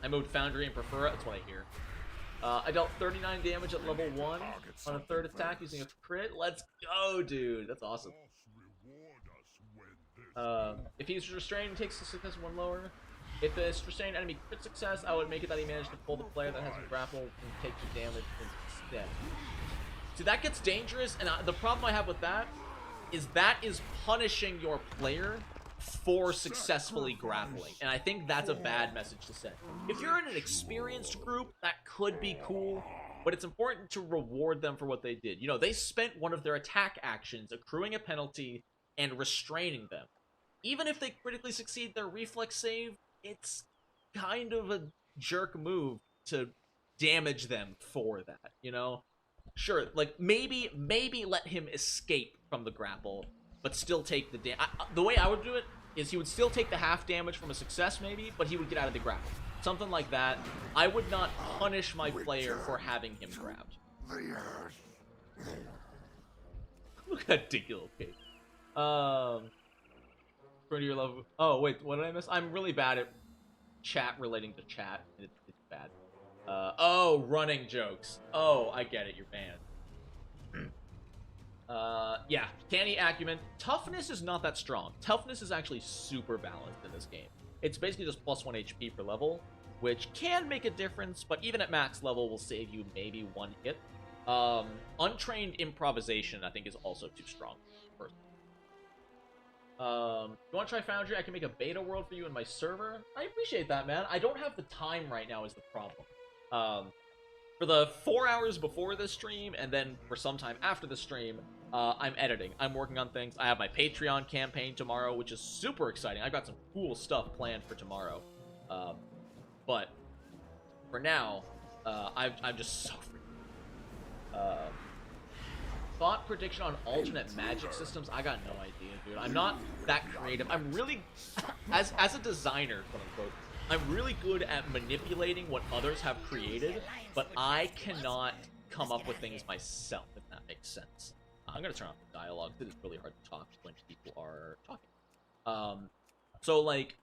I moved Foundry and prefer it, that's what I hear. I dealt 39 damage at level 1 on a 3rd attack using a crit. Let's go, dude. That's awesome. If he's restrained, he takes the success 1 lower. If this restrained enemy crit success, I would make it that he managed to pull the player that has him grappled and take the damage instead. See, that gets dangerous, and the problem I have with that is punishing your player for successfully grappling, and I think that's a bad message to send. If you're in an experienced group, that could be cool, but it's important to reward them for what they did. You know, they spent one of their attack actions accruing a penalty and restraining them. Even if they critically succeed their reflex save, it's kind of a jerk move to damage them for that, you know? Sure, like, maybe let him escape from the grapple, but still take the damage. The way I would do it is he would still take the half damage from a success, maybe, but he would get out of the grapple. Something like that. I would not punish my player for having him grabbed. Look at that dinky little pig. For your love. Oh, wait, what did I miss? I'm really bad at chat relating to chat. It's bad. Oh, running jokes. Oh, I get it, you're banned. Yeah, canny acumen. Toughness is not that strong. Toughness is actually super balanced in this game. It's basically just plus 1 HP per level, which can make a difference, but even at max level will save you maybe 1 hit. Untrained improvisation, I think, is also too strong. First. You want to try Foundry? I can make a beta world for you in my server. I appreciate that, man. I don't have the time right now is the problem. For the 4 hours before this stream, and then for some time after the stream, I'm editing. I'm working on things. I have my Patreon campaign tomorrow, which is super exciting. I've got some cool stuff planned for tomorrow. But for now, I'm just so free. Thought prediction on alternate magic systems? I got no idea, dude. I'm not that creative. I'm really, as a designer, quote unquote, I'm really good at manipulating what others have created, but I cannot come up with things myself, if that makes sense. I'm gonna turn off the dialogue, because it's really hard to talk when people are talking. So, like,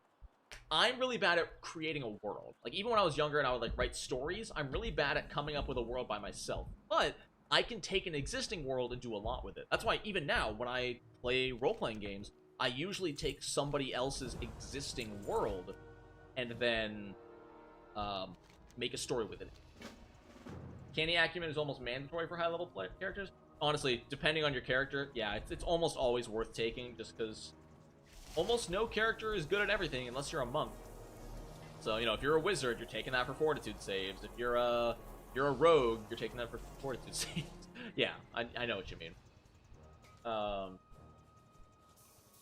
I'm really bad at creating a world. Like, even when I was younger and I would, like, write stories, I'm really bad at coming up with a world by myself. But I can take an existing world and do a lot with it. That's why even now, when I play role-playing games, I usually take somebody else's existing world and then make a story with it. Canny acumen is almost mandatory for high-level characters. Honestly, depending on your character, yeah, it's almost always worth taking, just because almost no character is good at everything unless you're a monk. So, you know, if you're a wizard, you're taking that for fortitude saves. If you're a rogue, you're taking that for fortitude saves. Yeah, I know what you mean.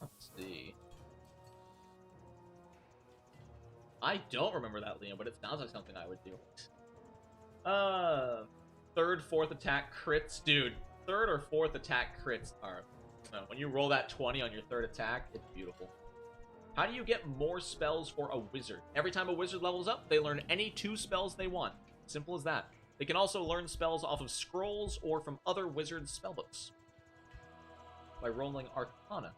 Let's see. I don't remember that, Liam, but it sounds like something I would do. Third, fourth attack crits. Dude, third or fourth attack crits are... when you roll that 20 on your third attack, it's beautiful. How do you get more spells for a wizard? Every time a wizard levels up, they learn any 2 spells they want. Simple as that. They can also learn spells off of scrolls or from other wizards' spellbooks. By rolling Arcana.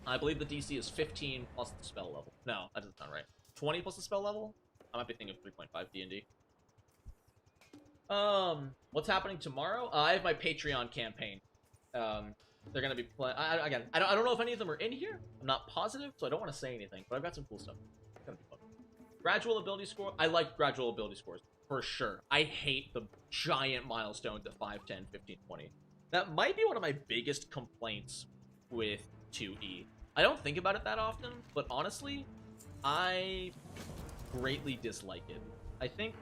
I believe the DC is 15 plus the spell level. No, that doesn't sound right. 20 plus the spell level? I might be thinking of 3.5 D&D. What's happening tomorrow? I have my Patreon campaign. They're gonna be playing. Again, I don't know if any of them are in here. I'm not positive, so I don't want to say anything. But I've got some cool stuff. It's gonna be fun. Gradual ability score. I like gradual ability scores for sure. I hate the giant milestones at 5, 10, 15, 20. That might be one of my biggest complaints with 2E. I don't think about it that often, but honestly, I greatly dislike it. I think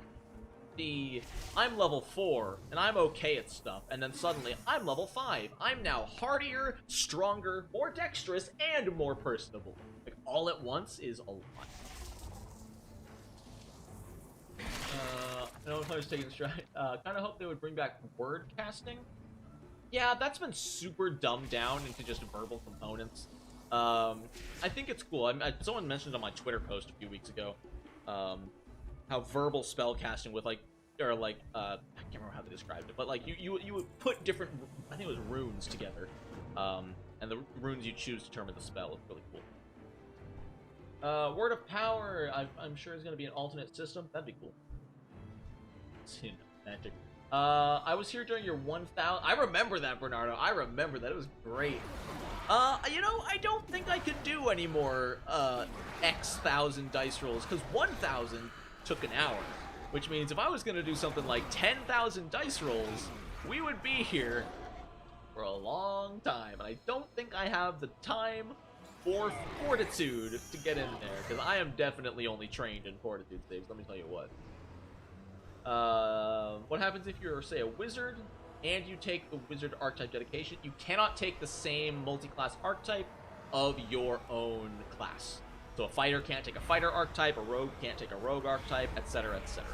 I'm level 4, and I'm okay at stuff, and then suddenly, I'm level 5. I'm now hardier, stronger, more dexterous, and more personable. Like, all at once is a lot. No one players taking the stride. Kind of hope they would bring back word casting. Yeah, that's been super dumbed down into just verbal components. I think it's cool. Someone mentioned on my Twitter post a few weeks ago, how verbal spell casting with I can't remember how they described it, but like you would put different, I think it was runes together, and the runes you choose determine the spell. It's really cool. Word of Power, I'm sure is going to be an alternate system. That'd be cool. Magic. I was here during your 1,000. I remember that, Bernardo. I remember that. It was great. You know, I don't think I could do any more X thousand dice rolls, because 1,000 took an hour, which means if I was going to do something like 10,000 dice rolls, we would be here for a long time, and I don't think I have the time or fortitude to get in there, because I am definitely only trained in fortitude saves, let me tell you what. What happens if you're, say, a wizard, and you take the wizard archetype dedication? You cannot take the same multi-class archetype of your own class. So a fighter can't take a fighter archetype, a rogue can't take a rogue archetype, etc., etc.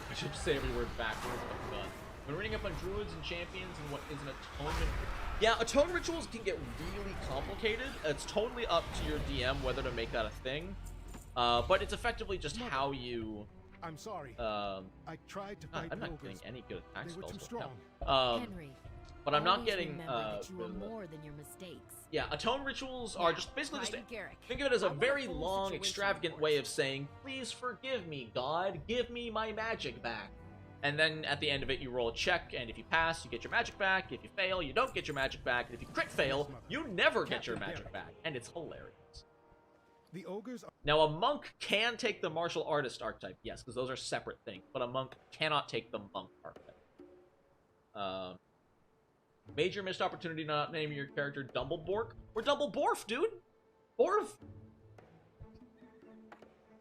I should say every word backwards, but when reading up on druids and champions and what is an atonement... Yeah, atone rituals can get really complicated. It's totally up to your DM whether to make that a thing. But it's effectively just how you... I'm sorry. I tried to fight I'm not getting any good attack spells right Henry, now. But I'm not getting... remember that you are more than your mistakes. Yeah, atone rituals are just basically just... Garrick. Think of it as a I want very a full long, situation extravagant report. way of saying, please forgive me, God. Give me my magic back. And then at the end of it, you roll a check, and if you pass, you get your magic back. If you fail, you don't get your magic back. And if you crit fail, you never get your magic back. And it's hilarious. The ogres are Now, a monk can take the martial artist archetype, yes, because those are separate things. But a monk cannot take the monk archetype. Major missed opportunity not naming your character Dumblebork. Or Dumbleborf, dude! Borf!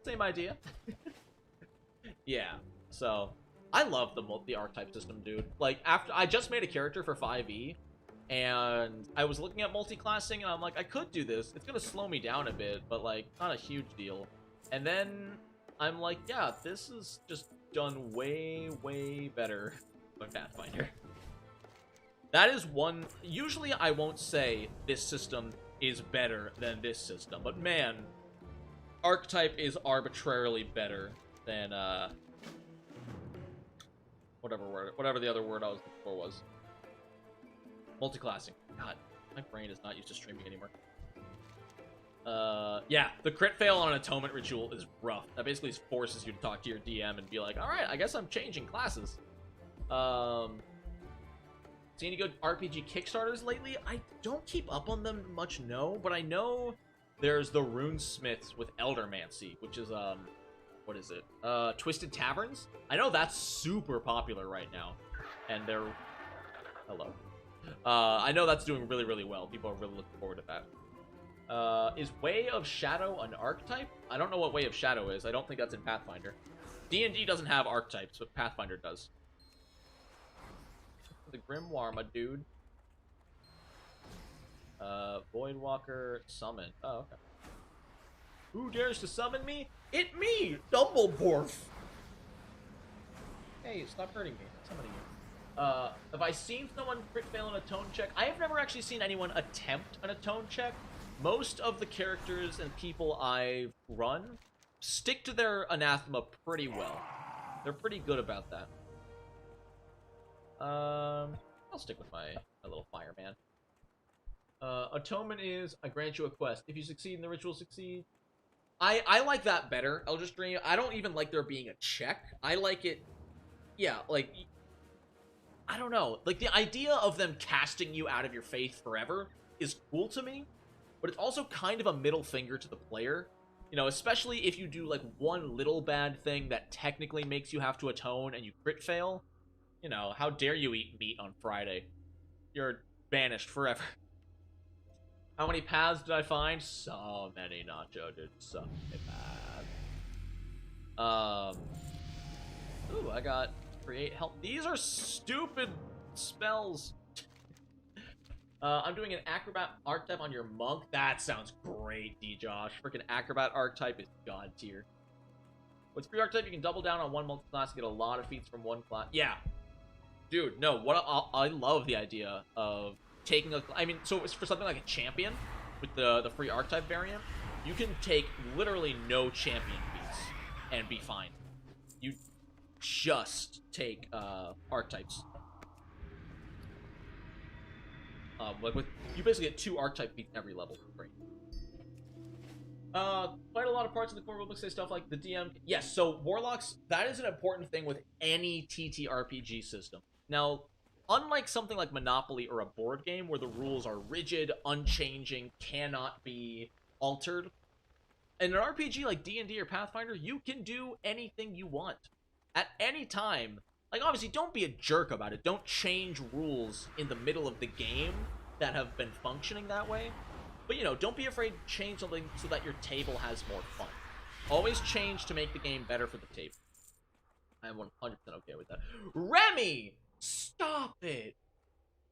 Same idea. Yeah, so... I love the archetype system, dude. Like, after I just made a character for 5e, and I was looking at multi-classing, and I'm like, I could do this. It's gonna slow me down a bit, but, like, not a huge deal. And then I'm like, yeah, this is just done way, way better by Pathfinder. That is one... Usually I won't say this system is better than this system, but man, archetype is arbitrarily better than, whatever the other word I was looking for was. Multiclassing. God, my brain is not used to streaming anymore. Yeah, the crit fail on an atonement ritual is rough. That basically forces you to talk to your DM and be like, alright, I guess I'm changing classes. See any good RPG Kickstarters lately? I don't keep up on them much, no, but I know there's the Runesmiths with Eldermancy, which is, what is it? Twisted Taverns? I know that's super popular right now. And they're... Hello. I know that's doing really, really well. People are really looking forward to that. Is Way of Shadow an archetype? I don't know what Way of Shadow is. I don't think that's in Pathfinder. D&D doesn't have archetypes, but Pathfinder does. The Grimoire, my dude. Voidwalker summon. Oh, okay. Who dares to summon me? It me, Dumbledore. Hey, stop hurting me. I'm summoning you. Have I seen someone crit fail an atone check? I have never actually seen anyone attempt an atone check. Most of the characters and people I've run stick to their anathema pretty well. They're pretty good about that. I'll stick with my little fireman. Atonement is, I grant you a quest. If you succeed in the ritual, succeed. I like that better, Eldritch Dream. I don't even like there being a check. I like it, yeah, like, I don't know. Like, the idea of them casting you out of your faith forever is cool to me, but it's also kind of a middle finger to the player. You know, especially if you do, like, one little bad thing that technically makes you have to atone and you crit fail. You know, how dare you eat meat on Friday? You're banished forever. How many paths did I find? So many, Nacho, dude. So many paths. Ooh, I got create help. These are stupid spells. I'm doing an acrobat archetype on your monk. That sounds great, D-Josh. Freaking acrobat archetype is god tier. What's free archetype? You can double down on one multi-class and get a lot of feats from one class. Yeah. Dude, no, I love the idea of taking a... I mean, so it's for something like a champion with the free archetype variant, you can take literally no champion feats and be fine. You just take archetypes. Like you basically get 2 archetype feats every level for free. Quite a lot of parts in the core rulebook say stuff like the DM... Yes, so Warlocks, that is an important thing with any TTRPG system. Now, unlike something like Monopoly or a board game where the rules are rigid, unchanging, cannot be altered, in an RPG like D&D or Pathfinder, you can do anything you want. At any time. Like, obviously, don't be a jerk about it. Don't change rules in the middle of the game that have been functioning that way. But, you know, don't be afraid to change something so that your table has more fun. Always change to make the game better for the table. I am 100% okay with that. Remy! Stop it!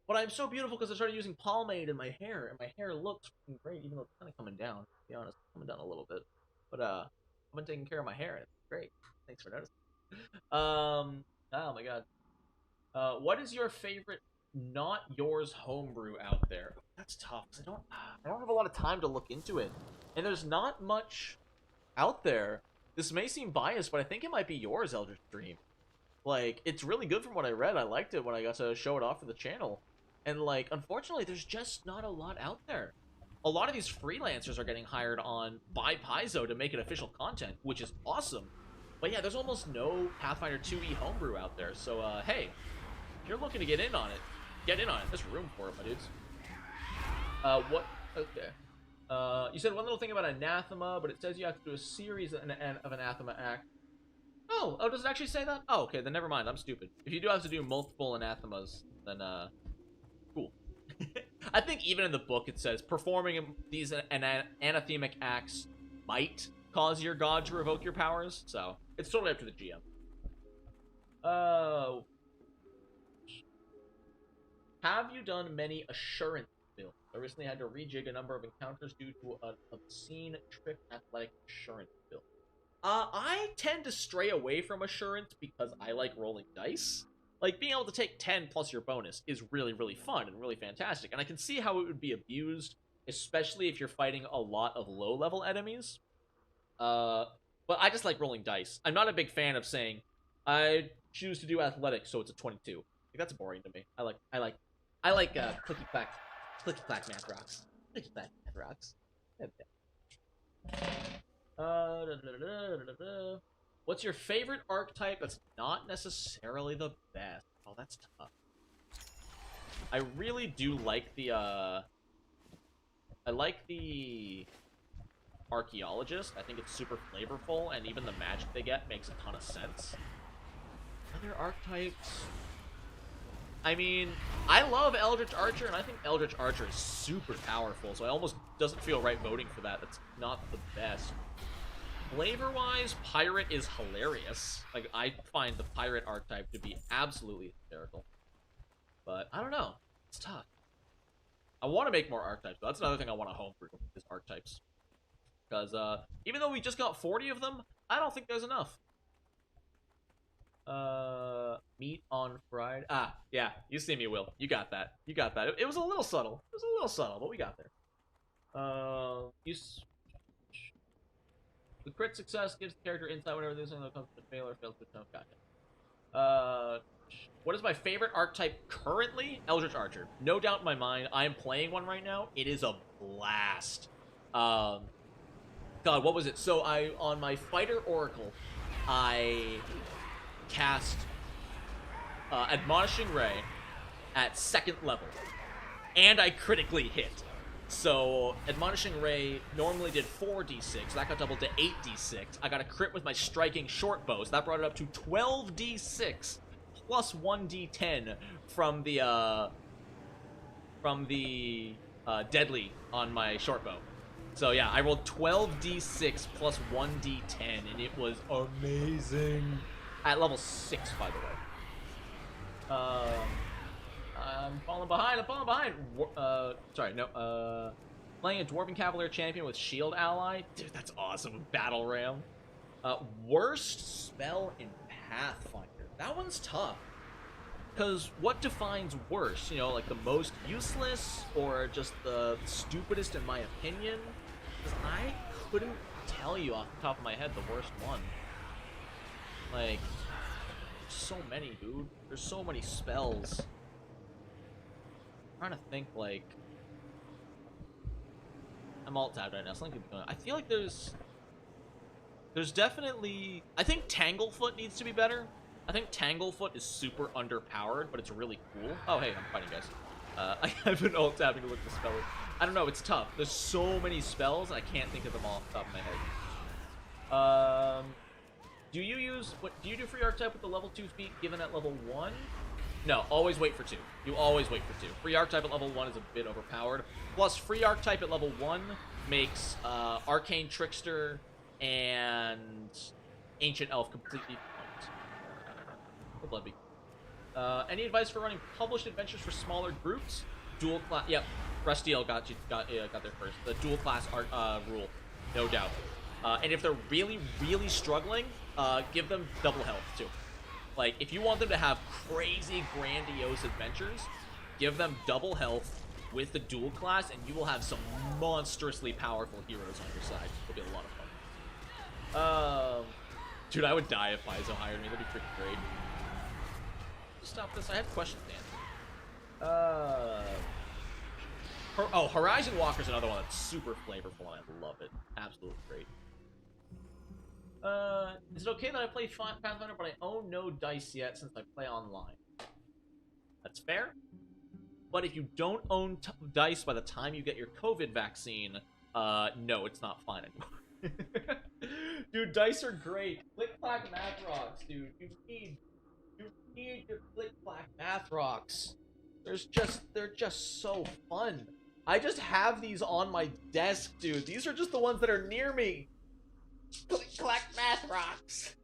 But I'm so beautiful because I started using pomade in my hair, and my hair looks great, even though it's kind of coming down, to be honest. It's coming down a little bit. But, I've been taking care of my hair, and it's great. Thanks for noticing. Oh my god. What is your favorite not yours homebrew out there? That's tough, because I don't have a lot of time to look into it. And there's not much out there. This may seem biased, but I think it might be yours, Eldritch Dream. Like, it's really good from what I read. I liked it when I got to show it off for the channel. And, like, unfortunately, there's just not a lot out there. A lot of these freelancers are getting hired on by Paizo to make it official content, which is awesome. But yeah, there's almost no Pathfinder 2e homebrew out there. So, hey, if you're looking to get in on it, get in on it. There's room for it, my dudes. What? Okay. You said one little thing about anathema, but it says you have to do a series of anathema acts. Oh, does it actually say that? Oh, okay, then never mind. I'm stupid. If you do have to do multiple anathemas, then, cool. I think even in the book it says performing these anathemic acts might cause your god to revoke your powers, so it's totally up to the GM. Have you done many assurance builds? I recently had to rejig a number of encounters due to an obscene trick athletic assurance build. I tend to stray away from assurance because I like rolling dice. Like, being able to take 10 plus your bonus is really, really fun and really fantastic, and I can see how it would be abused, especially if you're fighting a lot of low-level enemies. But I just like rolling dice. I'm not a big fan of saying, I choose to do athletics, so it's a 22. Like, that's boring to me. I like clicky-clack math rocks. Clicky-clack math rocks. What's your favorite archetype that's not necessarily the best? Oh, that's tough. I really do like the, archaeologist. I think it's super flavorful, and even the magic they get makes a ton of sense. Other archetypes... I mean, I love Eldritch Archer, and I think Eldritch Archer is super powerful, so I almost doesn't feel right voting for that. That's not the best. Flavor-wise, Pirate is hilarious. Like, I find the Pirate archetype to be absolutely hysterical. But, I don't know. It's tough. I want to make more archetypes, but that's another thing I want to homebrew, is archetypes. Because, even though we just got 40 of them, I don't think there's enough. Meet on Friday. Ah, yeah, you see me, Will. You got that. You got that. It was a little subtle. It was a little subtle, but we got there. The crit success gives the character insight whenever there's something that comes to fail or fails to attempt. Gotcha. What is my favorite archetype currently? Eldritch Archer. No doubt in my mind. I am playing one right now. It is a blast. God, what was it? So on my Fighter Oracle, I cast Admonishing Ray at 2nd level, and I critically hit. So Admonishing Ray normally did 4d6, that got doubled to 8d6. I got a crit with my striking short bow, so that brought it up to 12d6 plus 1d10 from the deadly on my short bow. So yeah, I rolled 12d6 plus 1d10, and it was amazing. At level 6, by the way. I'm falling behind. Sorry, no. Playing a Dwarven Cavalier champion with shield ally. Dude, that's awesome. Battle Ram. Worst spell in Pathfinder. That one's tough. Because what defines worst? You know, like the most useless or just the stupidest in my opinion? Because I couldn't tell you off the top of my head the worst one. Like, so many, dude. There's so many spells. I'm trying to think, like... I'm alt-tabbed right now, so I feel like there's definitely... I think Tanglefoot needs to be better. I think Tanglefoot is super underpowered, but it's really cool. Oh, hey, I'm fighting, guys. I've been alt-tabbing to look at the spell. I don't know, it's tough. There's so many spells, and I can't think of them all off the top of my head. Do you do free archetype with the level 2 feat given at level 1? No, always wait for 2. You always wait for 2. Free archetype at level 1 is a bit overpowered. Plus, free archetype at level 1 makes Arcane Trickster and Ancient Elf completely flunked. Any advice for running published adventures for smaller groups? Dual class. Yep, Rustiel got there first. The dual class art rule, no doubt. And if they're really, really struggling, give them double health too. Like, if you want them to have crazy, grandiose adventures, give them double health with the dual class, and you will have some monstrously powerful heroes on your side. It'll be a lot of fun. Dude, I would die if Paizo hired me. That'd be freaking great. Stop this. I have questions to answer. Horizon Walker's another one that's super flavorful, and I love it. Absolutely great. Is it okay that I play Pathfinder, but I own no dice yet since I play online? That's fair. But if you don't own dice by the time you get your COVID vaccine, no, it's not fine anymore. Dude, dice are great. Click clack math rocks, dude. You need your click clack math rocks. They're just so fun. I just have these on my desk, dude. These are just the ones that are near me. Click clack math rocks.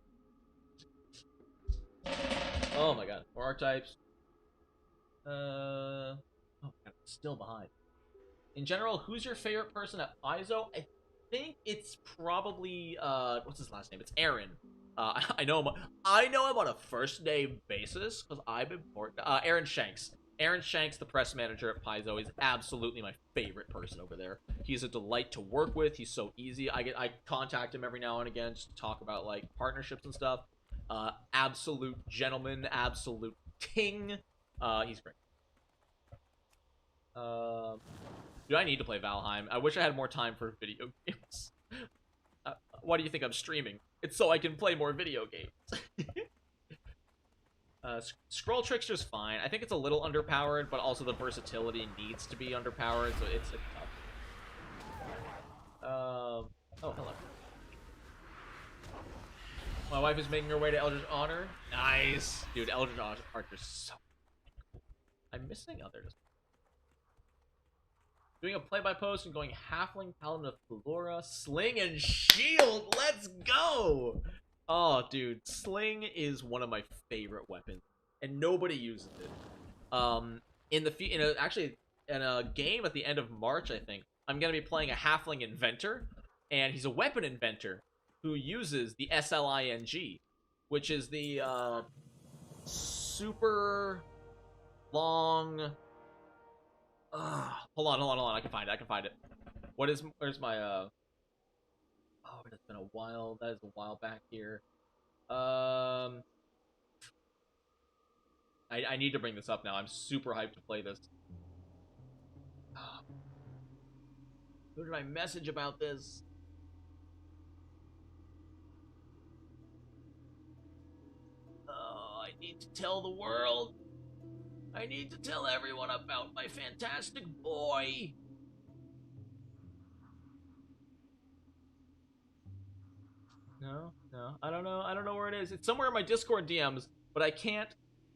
Oh my god. More archetypes. Oh god, I'm still behind. In general, who's your favorite person at Paizo? I think it's probably what's his last name? It's Aaron. I know him on a first name basis because I'm important. Aaron Shanks. Aaron Shanks, the press manager at Paizo, is absolutely my favorite person over there. He's a delight to work with. He's so easy. I contact him every now and again just to talk about like partnerships and stuff. Absolute gentleman, absolute king. He's great. Do I need to play Valheim? I wish I had more time for video games. Why do you think I'm streaming? It's so I can play more video games. Scroll Trickster's fine. I think it's a little underpowered, but also the versatility needs to be underpowered, so it's tough. Oh, hello. My wife is making her way to Eldritch Honor. Nice! Dude, Eldritch Honor are so cool. I'm missing others. Doing a play-by-post and going Halfling Paladin of Flora, Sling and Shield. Let's go! Oh, dude, Sling is one of my favorite weapons, and nobody uses it. Actually, in a game at the end of March, I think I'm gonna be playing a Halfling Inventor, and he's a weapon inventor who uses the SLING, which is the super long. Hold on. I can find it. Where's my Oh, it's been a while. That is a while back here. I need to bring this up now. I'm super hyped to play this. Who did I message about this? I need to tell the world. I need to tell everyone about my fantastic boy. No, I don't know where it is. It's somewhere in my Discord DMs, but I can't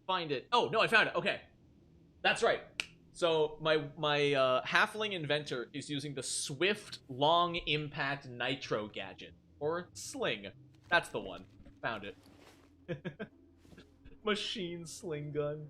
find it. Oh, no, I found it. Okay. That's right. So my Halfling Inventor is using the Swift Long Impact Nitro Gadget, or Sling. That's the one. Found it. Machine Sling Gun.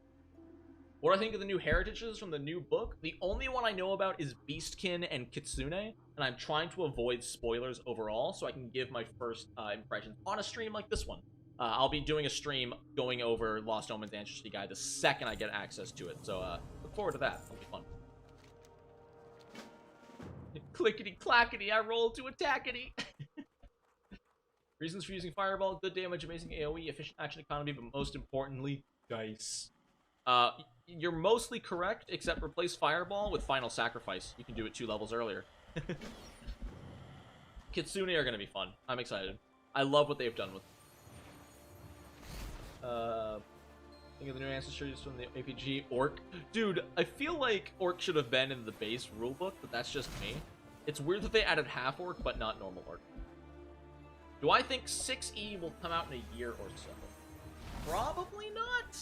What do I think of the new heritages from the new book? The only one I know about is Beastkin and Kitsune, and I'm trying to avoid spoilers overall so I can give my first impressions on a stream like this one. I'll be doing a stream going over Lost Omens Ancestry Guide the second I get access to it, so look forward to that. It'll be fun. Clickety-clackety, I roll to attackety! Reasons for using Fireball: good damage, amazing AoE, efficient action economy, but most importantly, dice. You're mostly correct, except replace Fireball with Final Sacrifice. You can do it 2 levels earlier. Kitsune are gonna be fun. I'm excited. I love what they've done with think of the new ancestries from the APG. Orc. Dude, I feel like Orc should have been in the base rulebook, but that's just me. It's weird that they added half Orc, but not normal Orc. Do I think 6E will come out in a year or so? Probably not.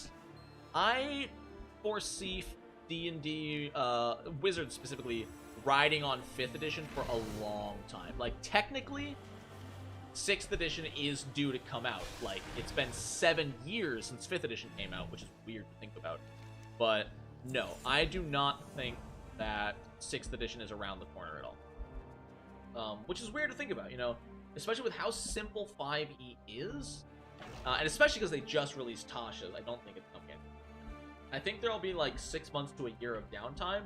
I foresee D&D, Wizards specifically, riding on 5th edition for a long time. Like, technically, 6th edition is due to come out. Like, it's been 7 years since 5th edition came out, which is weird to think about. But, no, I do not think that 6th edition is around the corner at all. Which is weird to think about, you know? Especially with how simple 5e is. And especially because they just released Tasha's, I don't think it's coming in. I think there'll be like 6 months to a year of downtime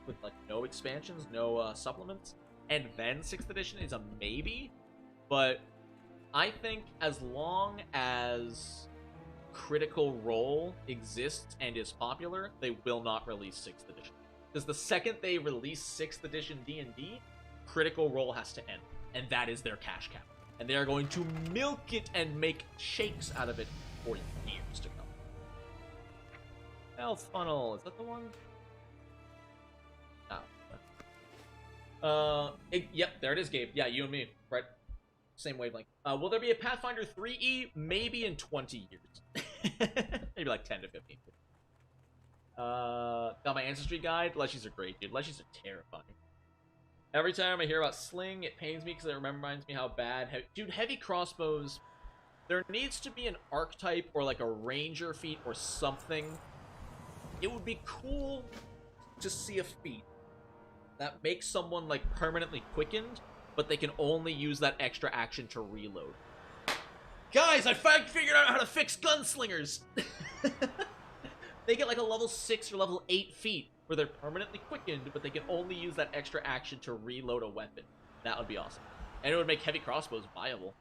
with like no expansions, no supplements, and then 6th edition is a maybe. But I think as long as Critical Role exists and is popular, they will not release 6th edition. Because the second they release 6th edition D&D, Critical Role has to end, and that is their cash cow. And they are going to milk it and make shakes out of it for years to come. Health funnel, is that the one? Yep, there it is, Gabe. Yeah, you and me, right? Same wavelength. Will there be a Pathfinder 3E? Maybe in 20 years. Maybe like 10 to 15. Got my ancestry guide. Leshies are great, dude. Leshies are terrifying. Every time I hear about sling, it pains me because it reminds me how bad... Dude, heavy crossbows... There needs to be an archetype or like a ranger feat or something. It would be cool to see a feat that makes someone like permanently quickened, but they can only use that extra action to reload. Guys, I figured out how to fix gunslingers! They get like a level 6 or level 8 feat where they're permanently quickened, but they can only use that extra action to reload a weapon. That would be awesome. And it would make heavy crossbows viable.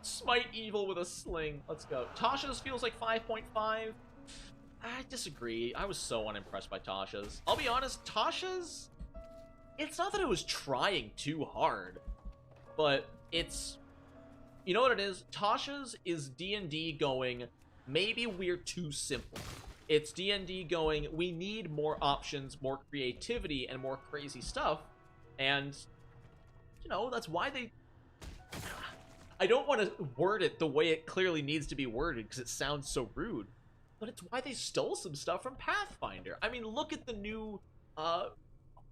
Smite evil with a sling. Let's go. Tasha's feels like 5.5. I disagree. I was so unimpressed by Tasha's. I'll be honest, Tasha's... It's not that it was trying too hard, but it's... You know what it is? Tasha's is D&D going, maybe we're too simple. It's D&D going, we need more options, more creativity, and more crazy stuff. And, you know, that's why they... I don't want to word it the way it clearly needs to be worded, because it sounds so rude. But it's why they stole some stuff from Pathfinder. I mean, look at the new,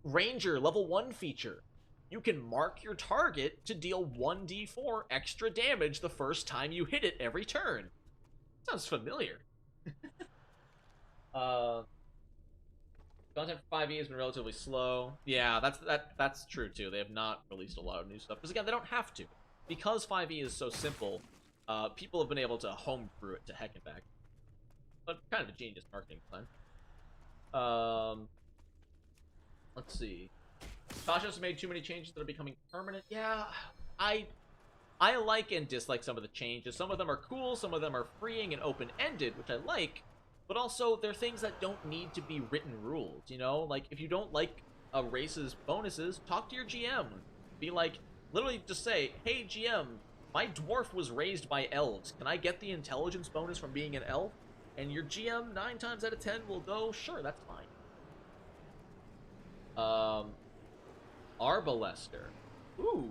Ranger level 1 feature. You can mark your target to deal 1d4 extra damage the first time you hit it every turn. Sounds familiar. Content for 5e has been relatively slow. Yeah, that's true too. They have not released a lot of new stuff. Because again, they don't have to. Because 5e is so simple, people have been able to homebrew it to heck and back. But kind of a genius marketing plan. Let's see. Tasha's made too many changes that are becoming permanent. Yeah, I like and dislike some of the changes. Some of them are cool, some of them are freeing and open-ended, which I like, but also they're things that don't need to be written rules, you know? Like, if you don't like a race's bonuses, talk to your GM. Be like, literally just say, hey GM, my dwarf was raised by elves. Can I get the intelligence bonus from being an elf? And your GM, 9 times out of 10, will go, sure, that's fine. Arbalester. Ooh.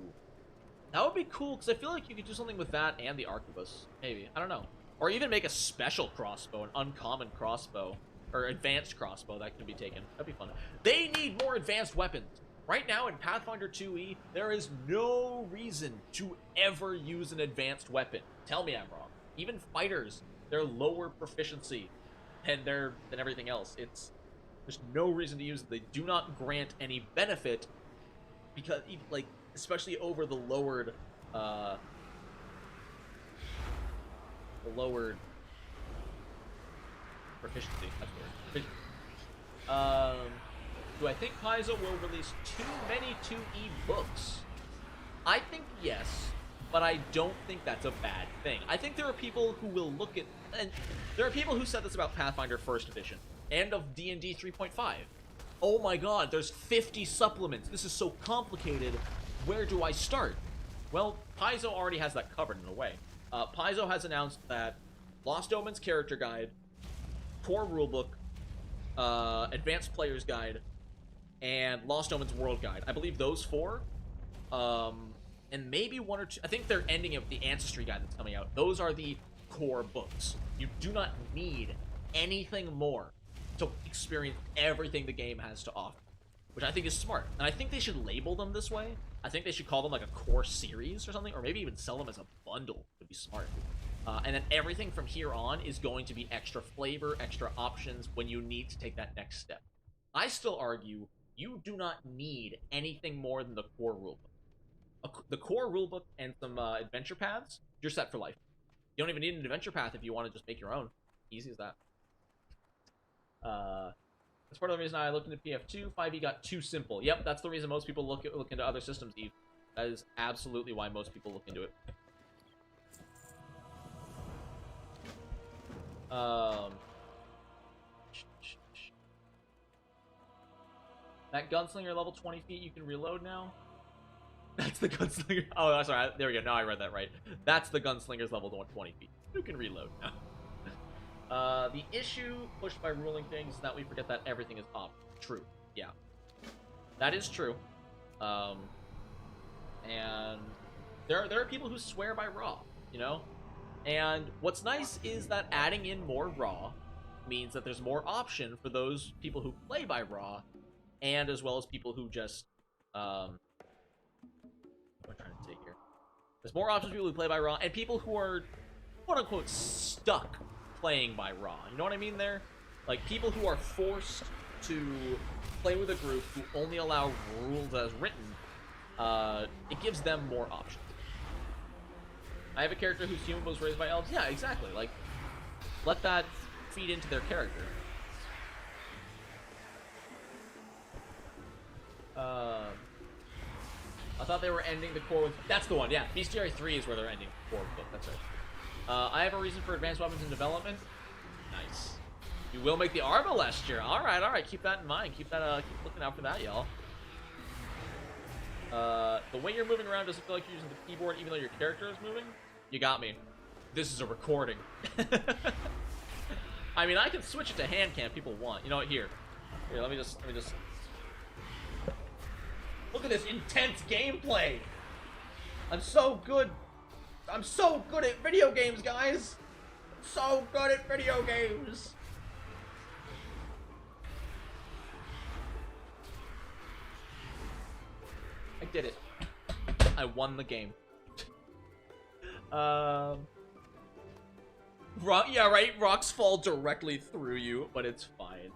That would be cool, because I feel like you could do something with that and the arquebus. Maybe. I don't know. Or even make a special crossbow, an uncommon crossbow. Or advanced crossbow that can be taken. That'd be fun. They need more advanced weapons. Right now in Pathfinder 2e, there is no reason to ever use an advanced weapon. Tell me I'm wrong. Even fighters, they're lower proficiency than everything else. There's no reason to use it. They do not grant any benefit because, like, especially over the lowered proficiency. That's weird. Do I think Paizo will release too many 2E books? I think yes, but I don't think that's a bad thing. I think there are people who will look at, and there are people who said this about Pathfinder 1st Edition and of D&D 3.5. Oh my god, there's 50 supplements. This is so complicated. Where do I start? Well, Paizo already has that covered in a way. Paizo has announced that Lost Omens Character Guide, Core Rulebook, Advanced Player's Guide, and Lost Omens World Guide. I believe those 4. And maybe 1 or 2. I think they're ending up the Ancestry Guide that's coming out. Those are the core books. You do not need anything more to experience everything the game has to offer, which I think is smart. And I think they should label them this way. I think they should call them like a core series or something, or maybe even sell them as a bundle. Would be smart. And then everything from here on is going to be extra flavor, extra options when you need to take that next step. I still argue you do not need anything more than the core rulebook. The core rulebook and some adventure paths, you're set for life. You don't even need an adventure path if you want to just make your own. Easy as that. That's part of the reason I looked into PF2. 5e got too simple. Yep, that's the reason most people look into other systems, Eve. That is absolutely why most people look into it. That gunslinger level 20 feet, you can reload now. That's the gunslinger. Oh, sorry. There we go. Now I read that right. That's the gunslinger's level 120 feet. You can reload now. The issue pushed by ruling things is that we forget that everything is up. True. Yeah. That is true. And there are people who swear by Raw, you know? And what's nice is that adding in more Raw means that there's more option for those people who play by Raw, and as well as people who just, what am I trying to say here? There's more options for people who play by Raw, and people who are, quote-unquote, stuck playing by Raw. You know what I mean there? Like, people who are forced to play with a group who only allow rules as written, it gives them more options. I have a character whose human was raised by elves. Yeah, exactly. Like, let that feed into their character. I thought they were ending the core with... That's the one, yeah. Bestiary 3 is where they're ending the core book. That's right. I have a reason for advanced weapons in development. Nice. You will make the Arbalestier. All right. Keep that in mind. Keep looking out for that, y'all. The way you're moving around doesn't feel like you're using the keyboard even though your character is moving. You got me. This is a recording. I mean, I can switch it to hand cam if people want. You know what? Here, let me just look at this intense gameplay. I'm so good at video games, guys. I'm so good at video games. I did it. I won the game. Yeah, right? Rocks fall directly through you, but it's fine.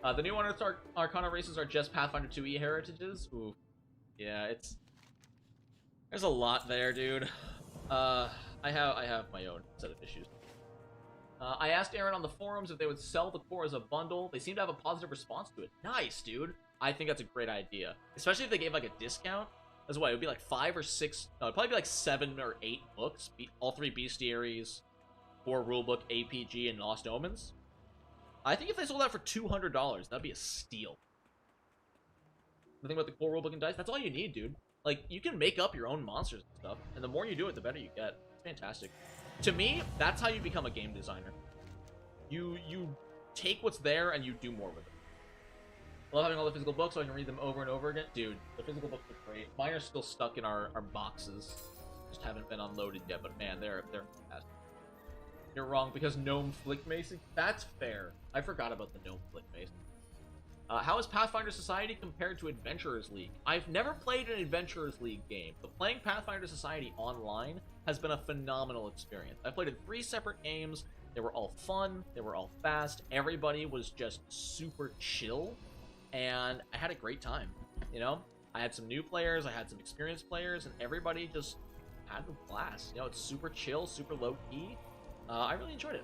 The new Nonat1s Arcana races are just Pathfinder 2e heritages. Ooh. Yeah, there's a lot there, dude. I have my own set of issues. I asked Aaron on the forums if they would sell the core as a bundle. They seem to have a positive response to it. Nice, dude. I think that's a great idea. Especially if they gave, like, a discount. That's why it would be, like, 5 or 6... No, it'd probably be, like, 7 or 8 books. All 3 bestiaries, 4 rulebook, APG, and Lost Omens. I think if they sold that for $200, that'd be a steal. The thing about the core rulebook and dice, that's all you need, dude. Like, you can make up your own monsters and stuff. And the more you do it, the better you get. It's fantastic. To me, that's how you become a game designer. You take what's there and you do more with it. I love having all the physical books so I can read them over and over again. Dude, the physical books are great. Mine are still stuck in our boxes. Just haven't been unloaded yet, but man, they're fantastic. You're wrong, because Gnome Flick Mason? That's fair. I forgot about the Gnome Flick Mason. How is Pathfinder Society compared to Adventurers League? I've never played an Adventurers League game, but playing Pathfinder Society online has been a phenomenal experience. I played in 3 separate games. They were all fun. They were all fast. Everybody was just super chill. And I had a great time, you know? I had some new players, I had some experienced players, and everybody just had a blast. You know, it's super chill, super low-key. I really enjoyed it.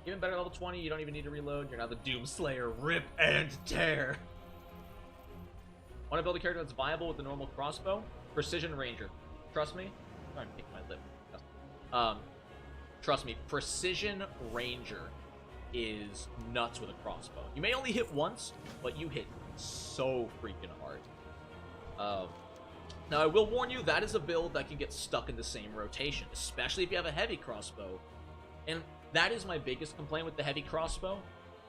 Even better, level 20, you don't even need to reload. You're now the Doomslayer. Rip and tear. Want to build a character that's viable with the normal crossbow? Precision Ranger. Trust me. I'm picking my lip. Trust me, Precision Ranger is nuts with a crossbow. You may only hit once, but you hit so freaking hard. Now, I will warn you, that is a build that can get stuck in the same rotation, especially if you have a heavy crossbow. And that is my biggest complaint with the heavy crossbow,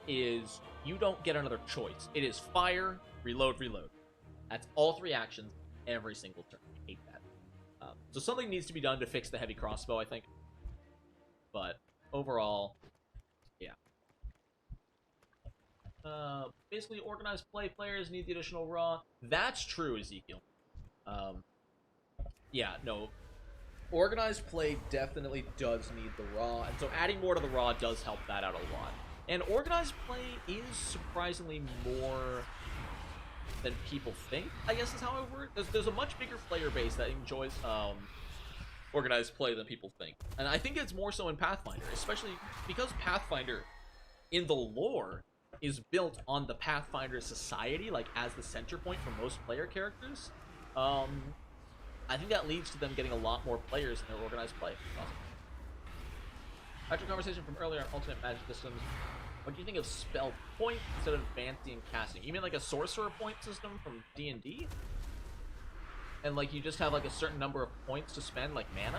is you don't get another choice. It is fire, reload, reload. That's all 3 actions every single turn. I hate that. So something needs to be done to fix the heavy crossbow, I think. But overall, yeah. Basically, organized play players need the additional raw. That's true, Ezekiel. Yeah, no. Organized play definitely does need the raw, and so adding more to the raw does help that out a lot. And organized play is surprisingly more than people think, I guess is how I word it. There's a much bigger player base that enjoys organized play than people think. And I think it's more so in Pathfinder, especially because Pathfinder, in the lore, is built on the Pathfinder Society, like, as the center point for most player characters. I think that leads to them getting a lot more players in their organized play. Awesome. After conversation from earlier on alternate magic systems, What do you think of spell point instead of advancing and casting? You mean like a sorcerer point system from D&D? And like you just have like a certain number of points to spend, like mana?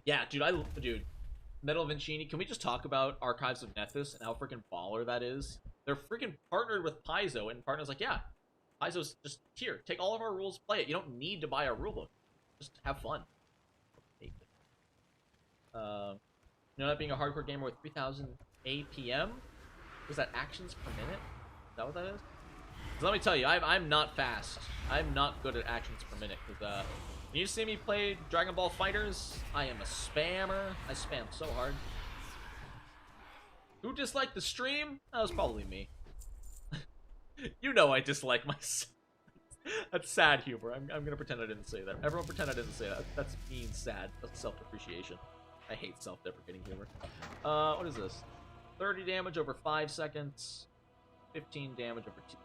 Yeah, dude, Metal Vincini, can we just talk about Archives of Nethys and how freaking baller that is? They're freaking partnered with Paizo, and Partner's like, yeah, Paizo's just here, take all of our rules, play it. You don't need to buy a rulebook. Just have fun. Not being a hardcore gamer with 3,000 APM? Was that actions per minute? Is that what that is? So let me tell you, I'm not fast. I'm not good at actions per minute. Cause, when you see me play Dragon Ball Fighters, I am a spammer. I spam so hard. Who disliked the stream? That was probably me. You know I dislike myself. That's sad humor. I'm gonna pretend I didn't say that. Everyone pretend I didn't say that. That's mean sad. That's self-depreciation. I hate self-deprecating humor. What is this? 30 damage over 5 seconds. 15 damage over 2.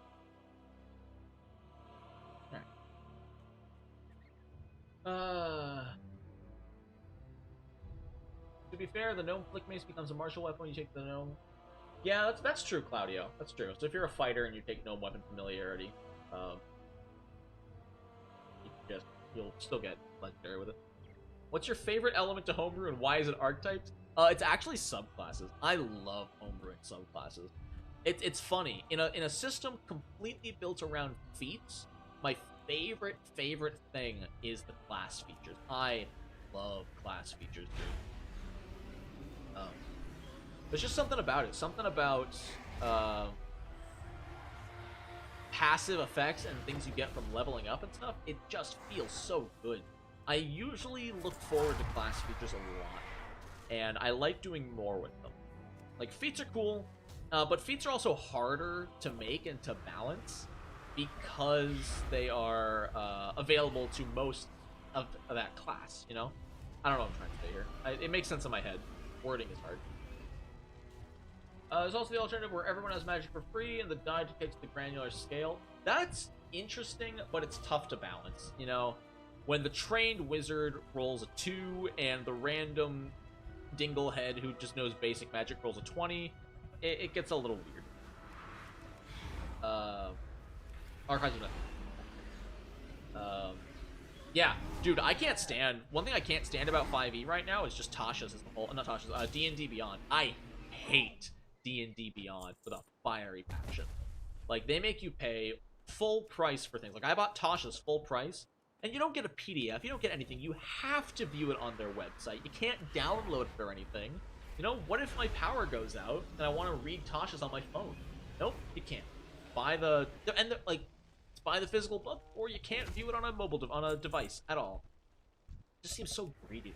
Alright. To be fair, the gnome flick mace becomes a martial weapon when you take the gnome. Yeah, that's true, Claudio. That's true. So if you're a fighter and you take gnome weapon familiarity, you'll still get legendary with it. What's your favorite element to homebrew and why is it archetypes? It's actually subclasses. I love homebrewing subclasses. It's funny. In a system completely built around feats, my favorite thing is the class features. I love class features, dude. There's just something about it. Something about passive effects and things you get from leveling up and stuff. It just feels so good. I usually look forward to class features a lot, and I like doing more with them. Like, feats are cool, but feats are also harder to make and to balance because they are available to most of that class, you know? I don't know what I'm trying to say here. It makes sense in my head. Wording is hard. There's also the alternative where everyone has magic for free and the die takes the granular scale. That's interesting, but it's tough to balance, you know? When the trained wizard rolls a 2 and the random dinglehead who just knows basic magic rolls a 20, it gets a little weird. Archives of Nethys. Yeah, dude, I can't stand... One thing I can't stand about 5e right now is just Tasha's as the whole... Not Tasha's, D&D Beyond. I hate D&D Beyond with a fiery passion. Like, they make you pay full price for things. Like, I bought Tasha's full price, and you don't get a PDF, you don't get anything. You have to view it on their website. You can't download it or anything. You know, what if my power goes out and I want to read Tasha's on my phone? Nope, you can't. Buy the buy the physical book, or you can't view it on a device at all. It just seems so greedy.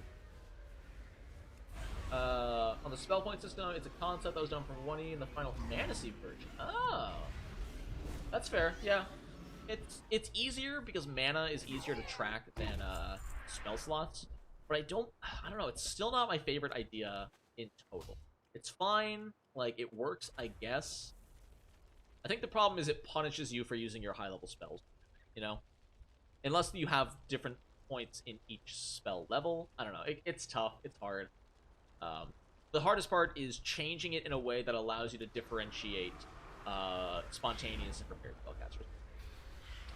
On the spell point system, it's a concept that was done from 1E in the Final Fantasy version. Oh, that's fair. Yeah, it's easier because mana is easier to track than spell slots. But I don't know. It's still not my favorite idea in total. It's fine. Like, it works, I guess. I think the problem is it punishes you for using your high-level spells, you know? Unless you have different points in each spell level. I don't know. It's tough. It's hard. The hardest part is changing it in a way that allows you to differentiate spontaneous and prepared spellcasters.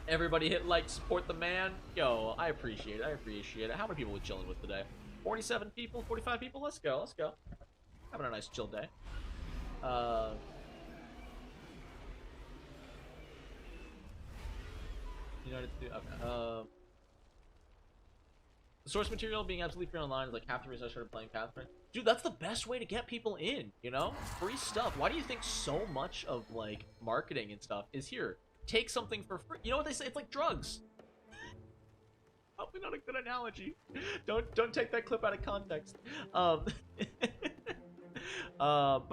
Everybody hit like, support the man. Yo, I appreciate it. I appreciate it. How many people are we chilling with today? 47 people? 45 people? Let's go. Let's go. Having a nice chill day. Okay. The source material being absolutely free online is like half the reason I started playing Pathfinder. Dude, that's the best way to get people in, you know? Free stuff. Why do you think so much of, like, marketing and stuff is here? Take something for free. You know what they say? It's like drugs. Probably not a good analogy. Don't take that clip out of context. But,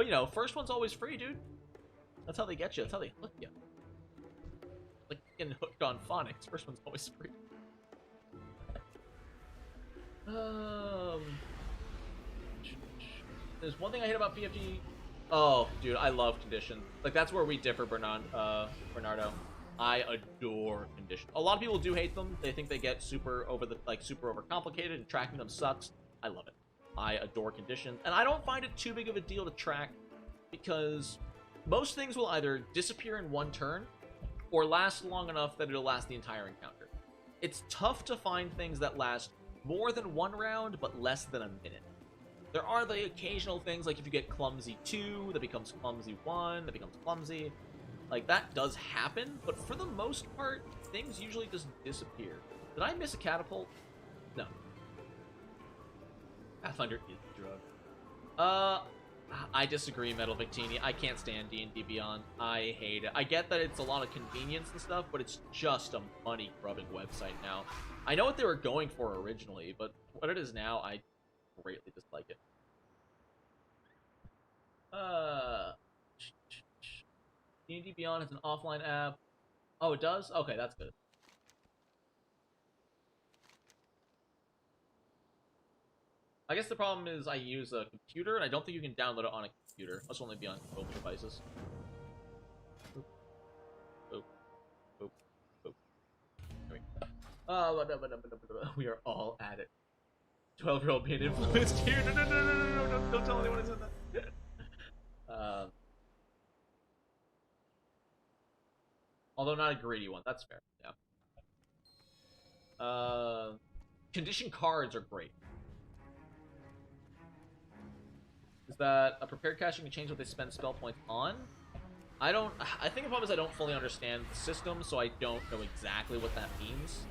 you know, first one's always free, dude. That's how they get you. That's how they hook you. Like getting hooked on phonics. First one's always free. There's one thing I hate about PFG. Oh, dude, I love condition. Like, that's where we differ, Bernardo. I adore conditions. A lot of people do hate them. They think they get super overcomplicated and tracking them sucks. I love it. I adore conditions, and I don't find it too big of a deal to track because most things will either disappear in one turn or last long enough that it'll last the entire encounter. It's tough to find things that last more than one round, but less than a minute. There are the occasional things, like if you get Clumsy 2, that becomes Clumsy 1, that becomes Clumsy. Like, that does happen, but for the most part, things usually just disappear. Did I miss a catapult? No. Pathfinder is a drug. I disagree, Metal Victini. I can't stand D&D Beyond. I hate it. I get that it's a lot of convenience and stuff, but it's just a money-grubbing website now. I know what they were going for originally, but what it is now, I greatly dislike it. D&D Beyond is an offline app. Oh, it does? Okay, that's good. I guess the problem is I use a computer, and I don't think you can download it on a computer. It must only be on mobile devices. Oop. Oop. Oop. Oop. We are all at it. 12-year-old being influenced here. No, don't tell anyone I said that. Although not a greedy one, that's fair. Yeah. Condition cards are great. Is that a prepared caster can change what they spend spell points on? I think the problem is I don't fully understand the system, so I don't know exactly what that means.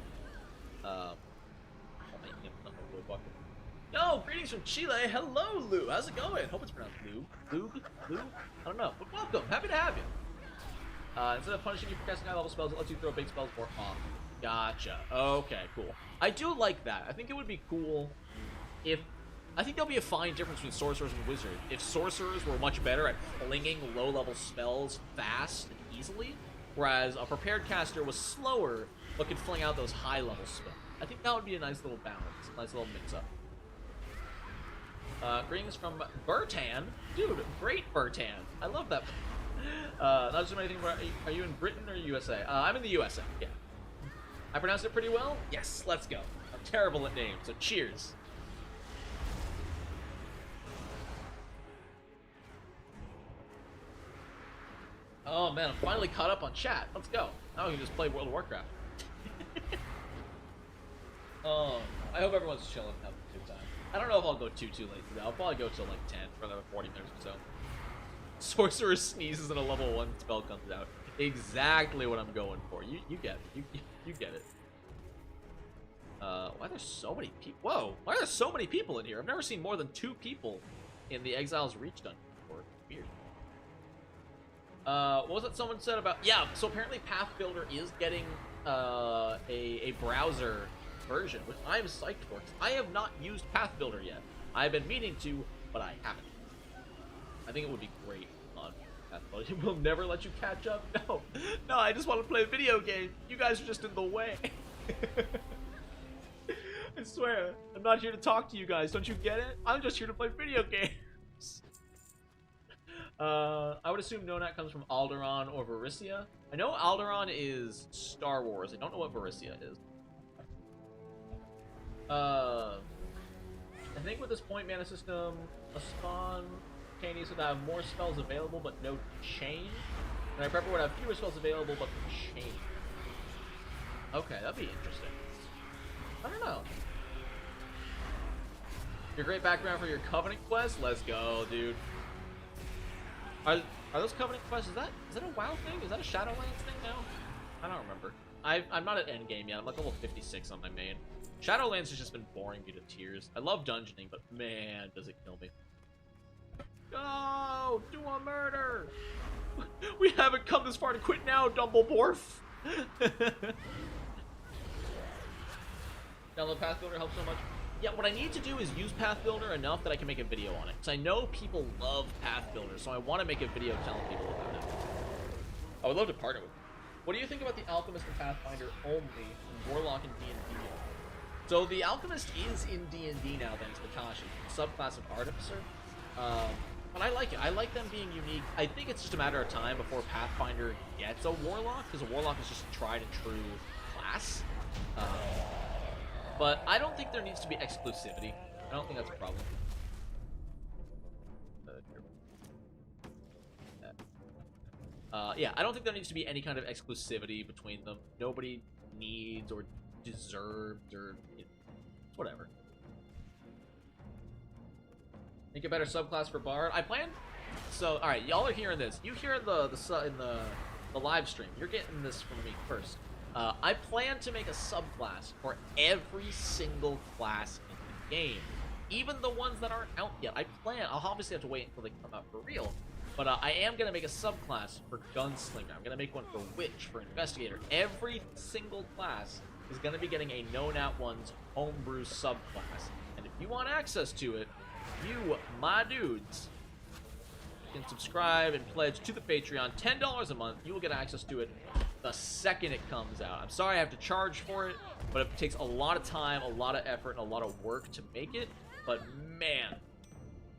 No, greetings from Chile. Hello, Lou. How's it going? Hope it's pronounced Lou. Lou? I don't know. But welcome. Happy to have you. Instead of punishing you for casting high-level spells, it lets you throw big spells more often. Gotcha. Okay, cool. I do like that. I think it would be cool if... I think there'll be a fine difference between sorcerers and wizards. If sorcerers were much better at flinging low-level spells fast and easily, whereas a prepared caster was slower, but could fling out those high-level spells. I think that would be a nice little balance, a nice little mix-up. Greetings from Burtan. Dude, great Burtan. I love that. Not just anything. Are you in Britain or USA? I'm in the USA. Yeah. I pronounced it pretty well. Yes. Let's go. I'm terrible at names, so cheers. Oh man, I'm finally caught up on chat. Let's go. Now we can just play World of Warcraft. Oh, I hope everyone's chilling and having a good time. I don't know if I'll go too late today. I'll probably go till like 10 for another 40 minutes or so. Sorcerer sneezes and a level 1 spell comes out. Exactly what I'm going for. You get it. You get it. Why are there so many people? Whoa! Why are there so many people in here? I've never seen more than 2 people in the Exiles Reach dungeon before. Weird. What was it someone said about... Yeah, so apparently Pathbuilder is getting a browser version, which I am psyched for. I have not used Pathbuilder yet. I've been meaning to, but I haven't. I think it would be great on Pathbuilder. It will never let you catch up. No, I just want to play a video game. You guys are just in the way. I swear, I'm not here to talk to you guys. Don't you get it? I'm just here to play video games. I would assume Nonat comes from Alderaan or Varisia. I know Alderaan is Star Wars. I don't know what Varisia is. I think with this point mana system, a spawn Candies would have more spells available but no chain. And I Prepper would have fewer spells available but the chain. Okay, that'd be interesting. I don't know. Your great background for your Covenant quest? Let's go, dude. Are those Covenant quests? Is that a WoW thing? Is that a Shadowlands thing now? I don't remember. I'm not at endgame yet. I'm like level 56 on my main. Shadowlands has just been boring me to tears. I love dungeoning, but man, does it kill me. Go! Do a murder! We haven't come this far to quit now, Dumbledore! Download Pathbuilder helps so much. Yeah, what I need to do is use Pathbuilder enough that I can make a video on it. Because I know people love Pathbuilder, so I want to make a video telling people about it. I would love to partner with them. What do you think about the Alchemist and Pathfinder only in Warlock and D&D? So the Alchemist is in D&D now, thanks to Tashi, subclass of Artificer. But I like it. I like them being unique. I think it's just a matter of time before Pathfinder gets a Warlock, because a Warlock is just a tried and true class. But I don't think there needs to be exclusivity. I don't think that's a problem. Yeah, I don't think there needs to be any kind of exclusivity between them. Nobody needs or deserves or whatever. Make a better subclass for Bard. I plan. So, all right, y'all are hearing this. You hear in the live stream. You're getting this from me first. I plan to make a subclass for every single class in the game, even the ones that aren't out yet. I'll obviously have to wait until they come out for real. But I am going to make a subclass for Gunslinger. I'm going to make one for Witch, for Investigator. Every single class is going to be getting a Nonat1s homebrew subclass. And if you want access to it, you, my dudes, can subscribe and pledge to the Patreon. $10 a month. You will get access to it the second it comes out. I'm sorry I have to charge for it, but it takes a lot of time, a lot of effort, and a lot of work to make it. But man,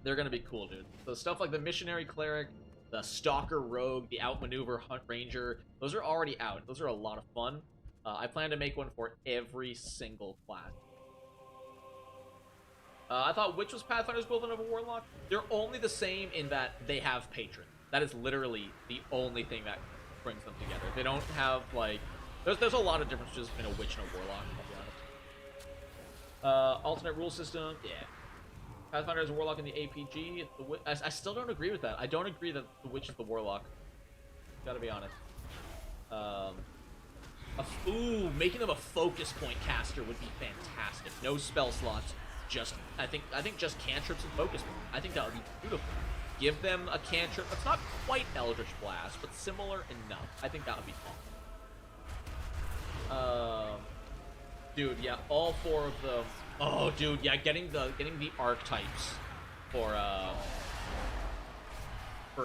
they're gonna be cool, dude. So stuff like the Missionary Cleric, the Stalker Rogue, the Outmaneuver Hunt Ranger, those are already out. Those are a lot of fun. I plan to make one for every single class. I thought Witch was Pathfinder's equivalent of a Warlock. They're only the same in that they have Patron. That is literally the only thing that brings them together. They don't have, like... There's a lot of differences between a Witch and a Warlock, I'll be honest. Alternate rule system, yeah. Pathfinder is a Warlock in the APG. I still don't agree with that. I don't agree that the Witch is the Warlock. Gotta be honest. Making them a focus point caster would be fantastic. No spell slots. I think just cantrips and focus point. I think that would be beautiful. Give them a cantrip that's not quite Eldritch Blast, but similar enough. I think that would be fun. Dude, yeah, all four of them. Oh, dude, yeah, getting the archetypes for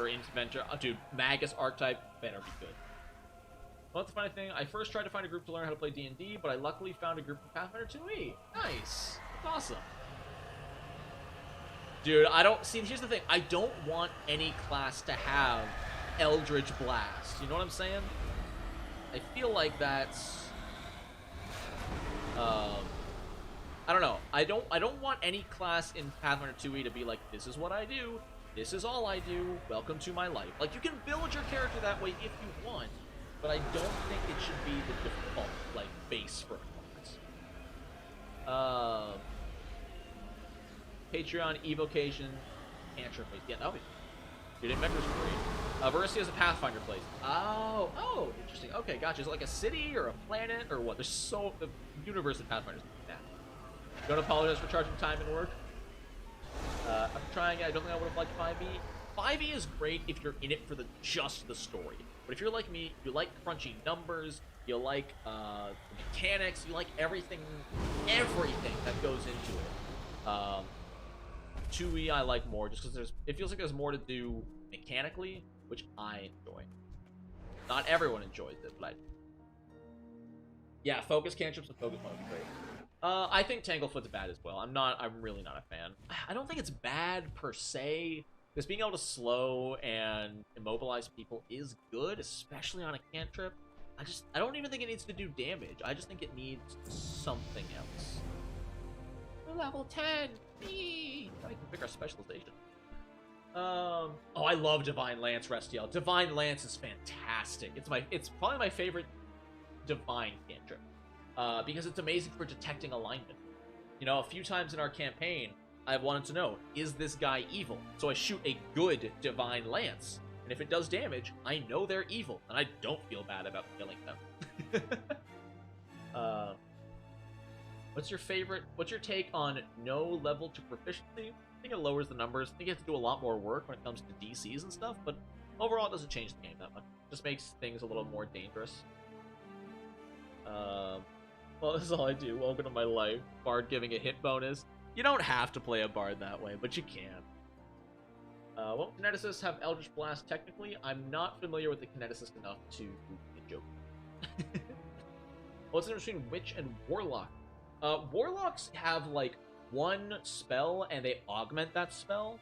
Inventor. Dude, Magus archetype better be good. Well, that's the funny thing. I first tried to find a group to learn how to play D&D, but I luckily found a group of Pathfinder 2e. Nice. That's awesome. Dude, here's the thing. I don't want any class to have Eldritch Blast. You know what I'm saying? I feel like that's... I don't know. I don't want any class in Pathfinder 2e to be like, this is what I do. This is all I do. Welcome to my life. Like, you can build your character that way if you want, but I don't think it should be the default, like, base for a class. Patreon, Evocation, Cantrip. Yeah, that'll be... Dude, Inventor's great. Versia is a Pathfinder place. Oh, interesting. Okay, gotcha. Is it like a city or a planet or what? The universe of Pathfinder's nah. Don't apologize for charging time and work. I'm trying it. I don't think I would have liked 5e. 5e is great if you're in it for just the story. But if you're like me, you like crunchy numbers, you like the mechanics, you like everything that goes into it. 2e I like more just because it feels like there's more to do mechanically, which I enjoy. Not everyone enjoys it, but yeah, focus cantrips and focus mode is great. I think Tanglefoot's bad as well. I'm really not a fan. I don't think it's bad per se, because being able to slow and immobilize people is good, especially on a cantrip. I don't even think it needs to do damage. I just think it needs something else. We're level 10. Eee! I can pick our specialization. Oh, I love Divine Lance, Restiel. Divine Lance is fantastic. It's probably my favorite Divine cantrip. Because it's amazing for detecting alignment. You know, a few times in our campaign, I've wanted to know, is this guy evil? So I shoot a good Divine Lance, and if it does damage, I know they're evil, and I don't feel bad about killing them. What's your take on no level to proficiency? I think it lowers the numbers. I think you have to do a lot more work when it comes to DCs and stuff, but overall it doesn't change the game that much. It just makes things a little more dangerous. Well, this is all I do. Welcome to my life. Bard giving a hit bonus. You don't have to play a Bard that way, but you can. Won't Kineticists have Eldritch Blast technically? I'm not familiar with the Kineticist enough to be joking. What's the difference between Witch and Warlock? Warlocks have, like, one spell, and they augment that spell.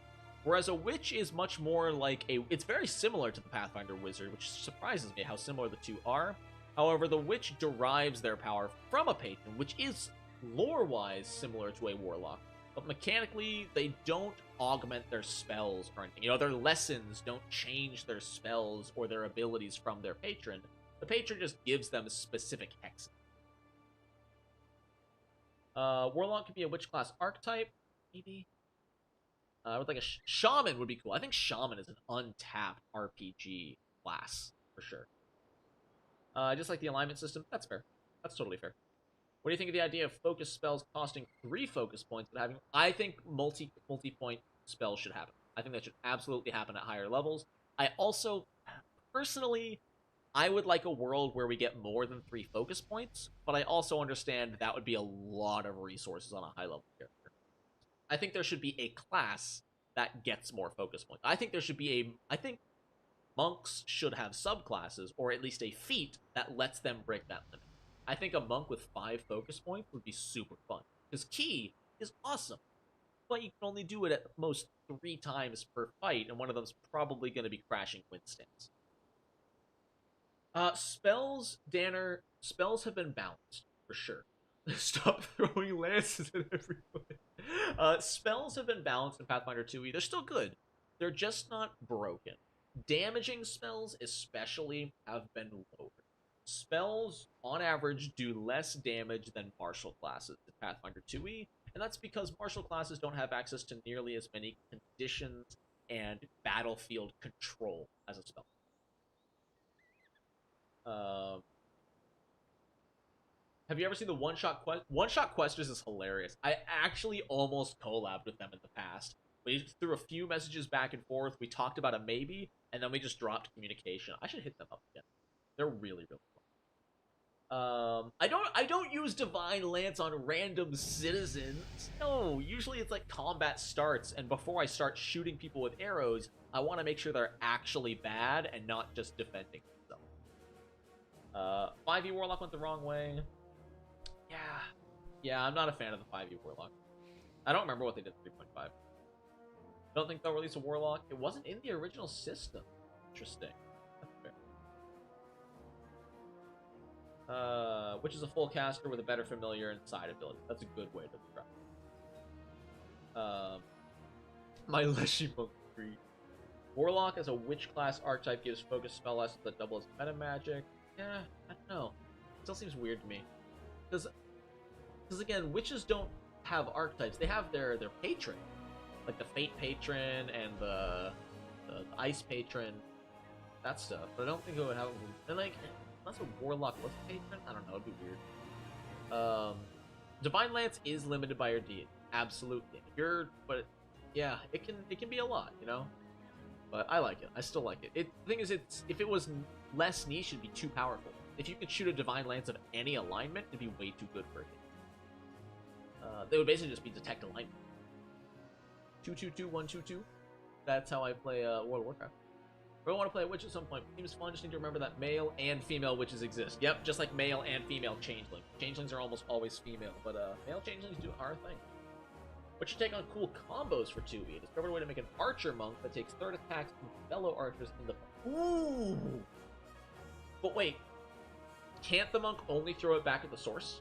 Whereas a witch is much more like it's very similar to the Pathfinder wizard, which surprises me how similar the two are. However, the witch derives their power from a patron, which is lore-wise similar to a warlock. But mechanically, they don't augment their spells or anything. You know, their lessons don't change their spells or their abilities from their patron. The patron just gives them specific hexes. Warlock could be a witch class archetype, maybe. I would like a shaman would be cool. I think shaman is an untapped RPG class for sure. Just like the alignment system, that's fair. That's totally fair. What do you think of the idea of focus spells costing 3 focus points, but having? I think multi-point spells should happen. I think that should absolutely happen at higher levels. I also, personally, I would like a world where we get more than 3 focus points, but I also understand that would be a lot of resources on a high level character. I think there should be a class that gets more focus points. I think there should be I think monks should have subclasses, or at least a feat that lets them break that limit. I think a monk with 5 focus points would be super fun. Because Key is awesome, but you can only do it at most 3 times per fight, and one of them's probably going to be crashing wind stance. Spells, Danner, spells have been balanced, for sure. Stop throwing lances at everyone. Spells have been balanced in Pathfinder 2e. They're still good. They're just not broken. Damaging spells, especially, have been lowered. Spells, on average, do less damage than martial classes in Pathfinder 2e, and that's because martial classes don't have access to nearly as many conditions and battlefield control as a spell. Have you ever seen the one-shot quest? One-shot questers is hilarious. I actually almost collabed with them in the past. We threw a few messages back and forth. We talked about a maybe, and then we just dropped communication. I should hit them up again. They're really, really fun. I don't use Divine Lance on random citizens. No, usually it's like combat starts, and before I start shooting people with arrows, I want to make sure they're actually bad and not just defending themselves. 5e Warlock went the wrong way. Yeah, I'm not a fan of the 5e Warlock. I don't remember what they did 3.5. I don't think they'll release a Warlock. It wasn't in the original system. Interesting. That's fair. Which is a full caster with a better familiar and side ability. That's a good way to describe it. My Leshy Monk 3. Warlock as a witch class archetype gives focus spell lessons that double as meta magic. Yeah, I don't know. It still seems weird to me. Because again, witches don't have archetypes. They have their patron. Like the Fate patron and the Ice patron. That stuff. But I don't think it would have... And like, unless a Warlock was a patron? I don't know, it'd be weird. Divine Lance is limited by your deity. Absolutely. But yeah, it can be a lot, you know? But I like it. I still like it. The thing is, if it was less niche, it'd be too powerful. If you could shoot a Divine Lance of any alignment, it'd be way too good for it. They would basically just be detect alignment. 2-2-2-1-2-2. That's how I play World of Warcraft. I want to play a witch at some point. Seems fun. Just need to remember that male and female witches exist. Yep, just like male and female changelings. Changelings are almost always female, but male changelings do our thing. What's your take on cool combos for 2e? Discovered a way to make an archer monk that takes third attacks from fellow archers in the... Ooh! But wait. Can't the monk only throw it back at the source?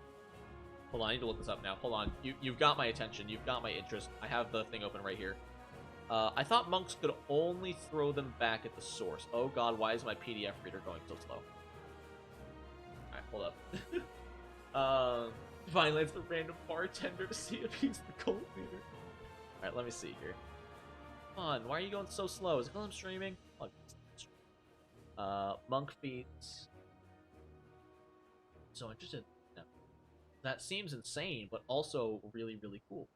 Hold on, I need to look this up now. Hold on. You've got my attention. You've got my interest. I have the thing open right here. I thought monks could only throw them back at the source. Oh god, why is my PDF reader going so slow? Alright, hold up. Divine Lance the random bartender to see if he's the cult leader. Alright, let me see here. Come on, why are you going so slow? Is it because I'm streaming? Monk feats. So interested. No. That seems insane, but also really, really cool.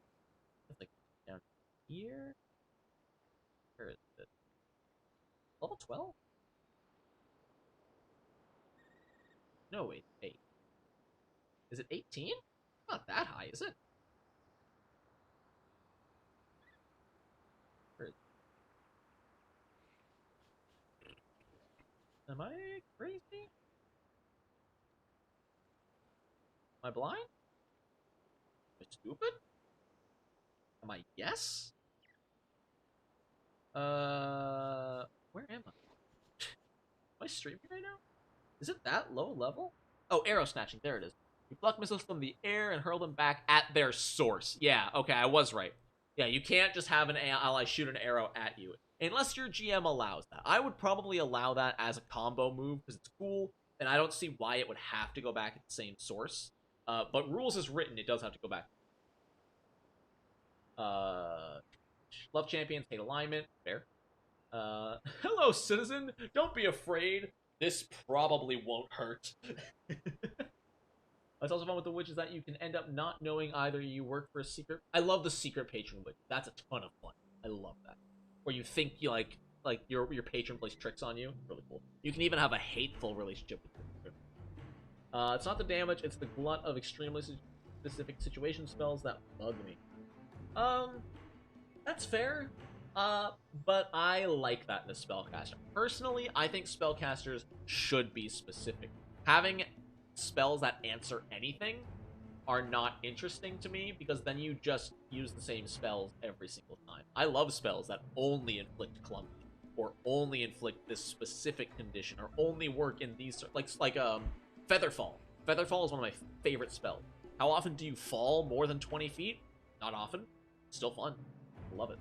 Like down here. Where is it? Level 12? No, wait, 8. Is it 18? Not that high, is it? Where is it? Am I crazy? Am I blind? Am I stupid? Am I yes? Where am I? Am I streaming right now? Is it that low level? Oh, arrow snatching. There it is. You pluck missiles from the air and hurl them back at their source. Yeah, okay, I was right. Yeah, you can't just have an ally shoot an arrow at you. Unless your GM allows that. I would probably allow that as a combo move because it's cool, and I don't see why it would have to go back at the same source. But rules is written, it does have to go back. Love champions, hate alignment. Fair. Hello, citizen. Don't be afraid. This probably won't hurt. What's also fun with the witch is that you can end up not knowing either you work for a secret. I love the secret patron witch. That's a ton of fun. I love that. Where you think you like your patron plays tricks on you. Really cool. You can even have a hateful relationship with them. It's not the damage, it's the glut of extremely specific situation spells that bug me. That's fair. But I like that in a spellcaster. Personally, I think spellcasters should be specific. Having spells that answer anything are not interesting to me, because then you just use the same spells every single time. I love spells that only inflict clumsy, or only inflict this specific condition, or only work in these, like Featherfall. Featherfall is one of my favorite spells. How often do you fall more than 20 feet? Not often. Still fun. Love it.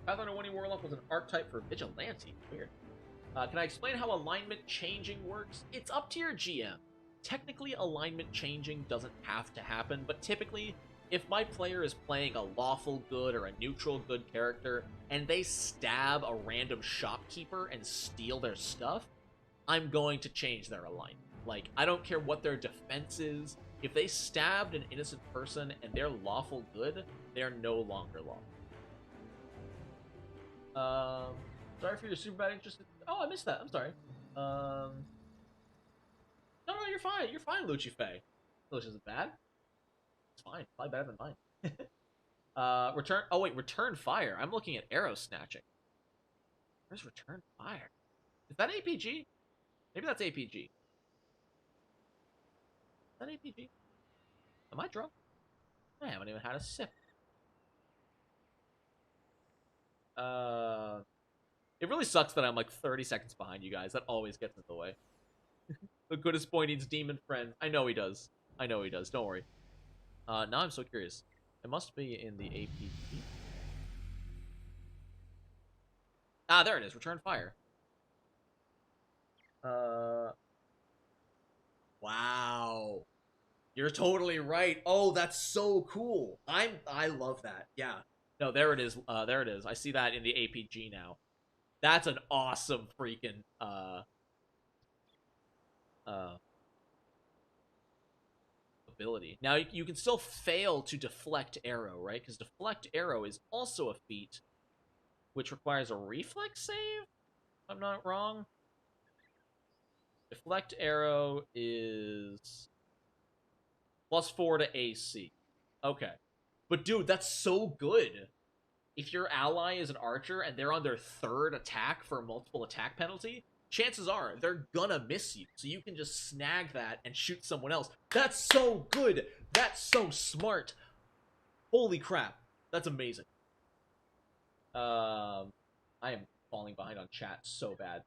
Pathfinder 1E Warlock was an archetype for Vigilante. Weird. Can I explain how alignment changing works? It's up to your GM. Technically, alignment changing doesn't have to happen, but typically, if my player is playing a lawful good or a neutral good character, and they stab a random shopkeeper and steal their stuff, I'm going to change their alignment. Like, I don't care what their defense is. If they stabbed an innocent person and they're lawful good, they're no longer lawful. Sorry for your super bad interest. Oh, I missed that. I'm sorry. No, you're fine. You're fine, Lucife. Luch isn't bad. It's fine. Probably better than mine. Return. Oh wait, return fire. I'm looking at arrow snatching. Where's return fire? Is that APG? Maybe that's APG. Is that APG? Am I drunk? I haven't even had a sip. It really sucks that I'm like 30 seconds behind you guys. That always gets in the way. The goodest boy needs demon friend. I know he does. I know he does. Don't worry. Now I'm so curious. It must be in the APG. Ah, there it is. Return fire. Wow. You're totally right. Oh, that's so cool. I love that. Yeah. No, there it is. There it is. I see that in the APG now. That's an awesome freaking ability. Now you can still fail to deflect arrow, right? Because deflect arrow is also a feat which requires a reflex save, if I'm not wrong. Deflect arrow is +4 to AC. Okay. But dude, that's so good. If your ally is an archer and they're on their third attack for a multiple attack penalty, chances are they're gonna miss you. So you can just snag that and shoot someone else. That's so good. That's so smart. Holy crap. That's amazing. I am falling behind on chat so bad.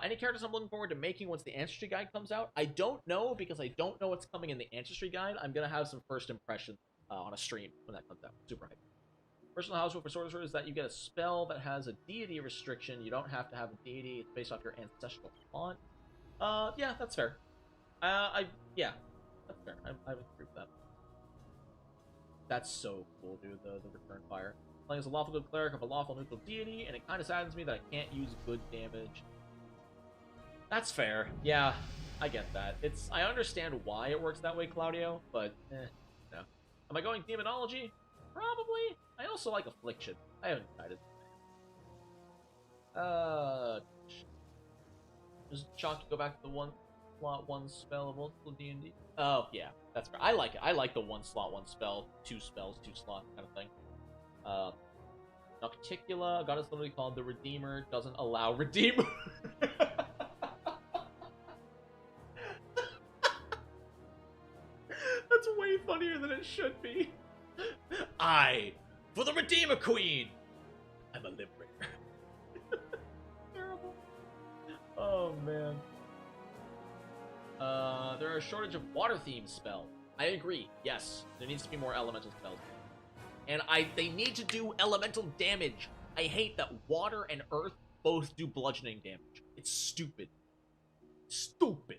Any characters I'm looking forward to making once the Ancestry Guide comes out? I don't know, because I don't know what's coming in the Ancestry Guide. I'm gonna have some first impressions on a stream when that comes out. Super hype. Personal house rule for sorcerer is that you get a spell that has a deity restriction. You don't have to have a deity. It's based off your ancestral font. Yeah, that's fair. Yeah, that's fair. I would agree with that. That's so cool, dude, the return fire. Playing as a lawful good cleric of a lawful neutral deity, and it kind of saddens me that I can't use good damage. That's fair. Yeah, I get that. I understand why it works that way, Claudio, but, no. Am I going demonology? Probably. I also like affliction. I haven't decided. Does Chalky go back to the 1 slot 1 spell of multiple D&D? Oh, yeah. That's fair. I like it. I like the 1 slot 1 spell, 2 spells, 2 slot kind of thing. Nocticula, a goddess literally called the Redeemer, doesn't allow Redeemer. That's way funnier than it should be. I, for the Redeemer Queen, I'm a liberator. Terrible. Oh, man. There are a shortage of water-themed spells. I agree. Yes, there needs to be more elemental spells. And they need to do elemental damage. I hate that water and earth both do bludgeoning damage. It's stupid. Stupid.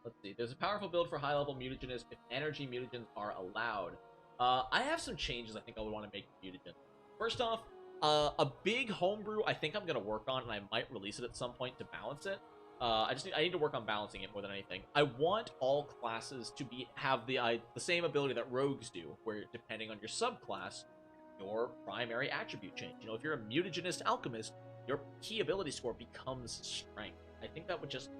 Let's see. There's a powerful build for high-level mutagenists if energy mutagens are allowed. I have some changes I think I would want to make to mutagen. First off, a big homebrew I think I'm going to work on, and I might release it at some point to balance it. I need to work on balancing it more than anything. I want all classes to have the same ability that rogues do, where depending on your subclass, your primary attribute change. You know, if you're a mutagenist alchemist, your key ability score becomes strength. I think that would just,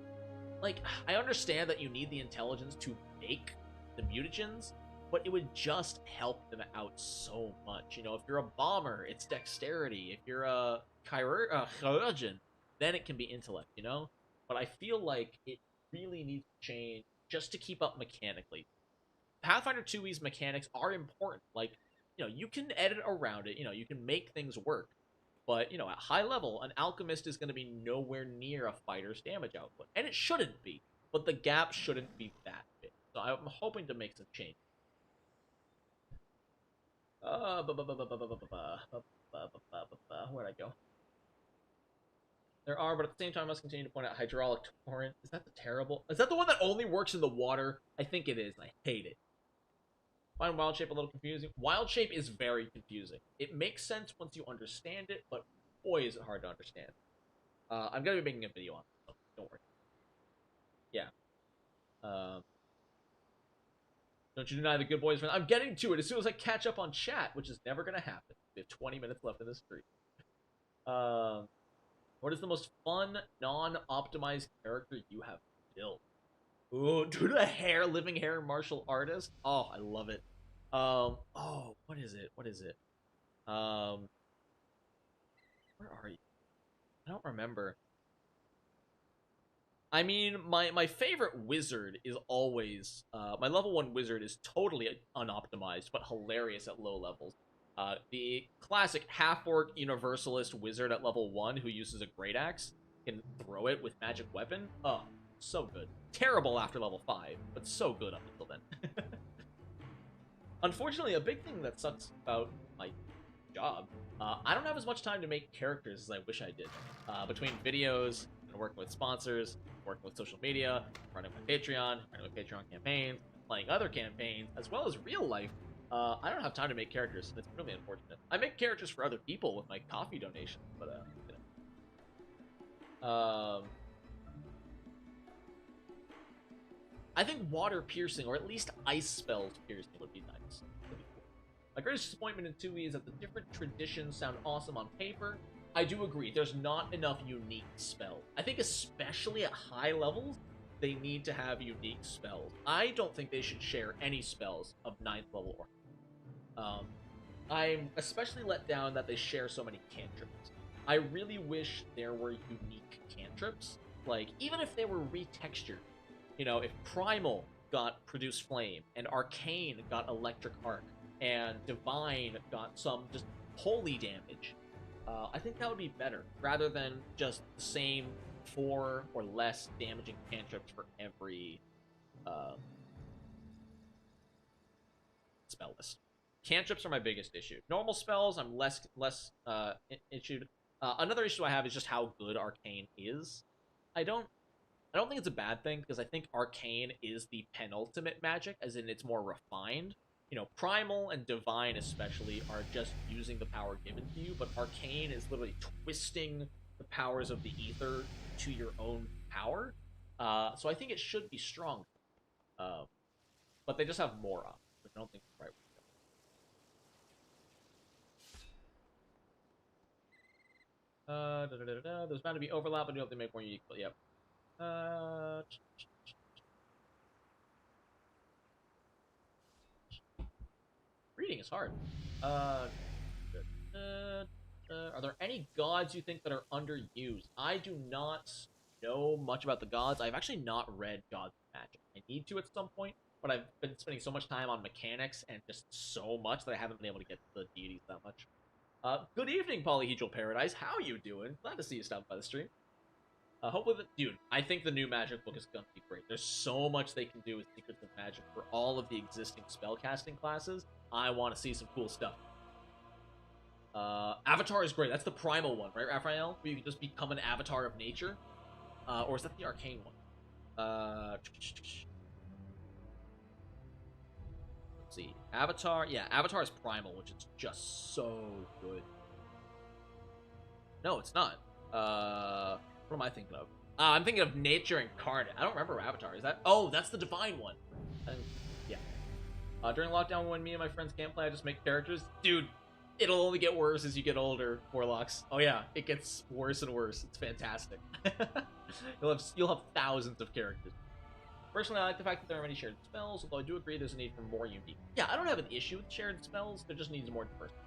like, I understand that you need the intelligence to make the mutagens, but it would just help them out so much. You know, if you're a bomber, it's dexterity. If you're a chirurgeon, then it can be intellect, you know? But I feel like it really needs to change just to keep up mechanically. Pathfinder 2e's mechanics are important. Like, you know, you can edit around it, you know, you can make things work. But, you know, at high level, an alchemist is going to be nowhere near a fighter's damage output. And it shouldn't be, but the gap shouldn't be that big. So I'm hoping to make some change. Where'd I go? There are, but at the same time, I must continue to point out hydraulic torrent. Is that the terrible? Is that the one that only works in the water? I think it is. I hate it. Find wild shape a little confusing. Wild shape is very confusing. It makes sense once you understand it, but boy, is it hard to understand. I'm gonna be making a video on it, so don't worry. Yeah. Don't you deny the good boys? I'm getting to it as soon as I catch up on chat, which is never gonna happen. We have 20 minutes left in this stream. What is the most fun, non-optimized character you have built? Ooh, do the hair, living hair martial artist. Oh, I love it. Oh, what is it? What is it? Where are you? I don't remember. I mean, my favorite wizard is always, my level 1 wizard is totally unoptimized, but hilarious at low levels. The classic half-orc universalist wizard at level 1 who uses a great axe can throw it with magic weapon. Oh, so good. Terrible after level 5, but so good up until then. Unfortunately, a big thing that sucks about my job, I don't have as much time to make characters as I wish I did. Between videos, and working with sponsors, working with social media, running my Patreon, running my Patreon campaigns, playing other campaigns, as well as real life, I don't have time to make characters. It's really unfortunate. I make characters for other people with my coffee donations, but, you know. I think water piercing, or at least ice spells piercing, would be nice. That'd be cool. My greatest disappointment in 2E is that the different traditions sound awesome on paper. I do agree, there's not enough unique spells. I think especially at high levels, they need to have unique spells. I don't think they should share any spells of 9th level or I'm especially let down that they share so many cantrips. I really wish there were unique cantrips. Like, even if they were retextured. You know, if Primal got Produce Flame, and Arcane got Electric Arc, and Divine got some just holy damage, I think that would be better, rather than just the same 4 or less damaging cantrips for every spell list. Cantrips are my biggest issue. Normal spells, I'm less issued. Another issue I have is just how good Arcane is. I don't think it's a bad thing, because I think Arcane is the penultimate magic, as in it's more refined. You know, Primal and Divine especially are just using the power given to you, but Arcane is literally twisting the powers of the Ether to your own power. So I think it should be strong. But they just have more options, which I don't think is the right way to go. There's bound to be overlap, but you have to make more unique. Yep. Reading is hard. Are there any gods you think that are underused? I do not know much about the gods. I've actually not read Gods of Magic. I need to at some point. but I've been spending so much time on mechanics and just so much that I haven't been able to get to the deities that much. Good evening, Polyhedral Paradise. How you doing? Glad to see you stop by the stream. Hopefully, dude, I think the new Magic book is going to be great. There's so much they can do with Secrets of Magic for all of the existing spellcasting classes. I want to see some cool stuff. Avatar is great. That's the primal one, right, Raphael? Where you can just become an avatar of nature? Or is that the arcane one? Let's see. Avatar, yeah, Avatar is primal, which is just so good. No, it's not. What am I thinking of? I'm thinking of Nature Incarnate. I don't remember Avatar. Is that? Oh, that's the Divine one. Yeah. During lockdown, when me and my friends can't play, I just make characters. Dude, it'll only get worse as you get older, Warlocks. Oh yeah, it gets worse and worse. It's fantastic. You'll have thousands of characters. Personally, I like the fact that there are many shared spells, although I do agree there's a need for more unique. Yeah, I don't have an issue with shared spells. There just needs more diversity.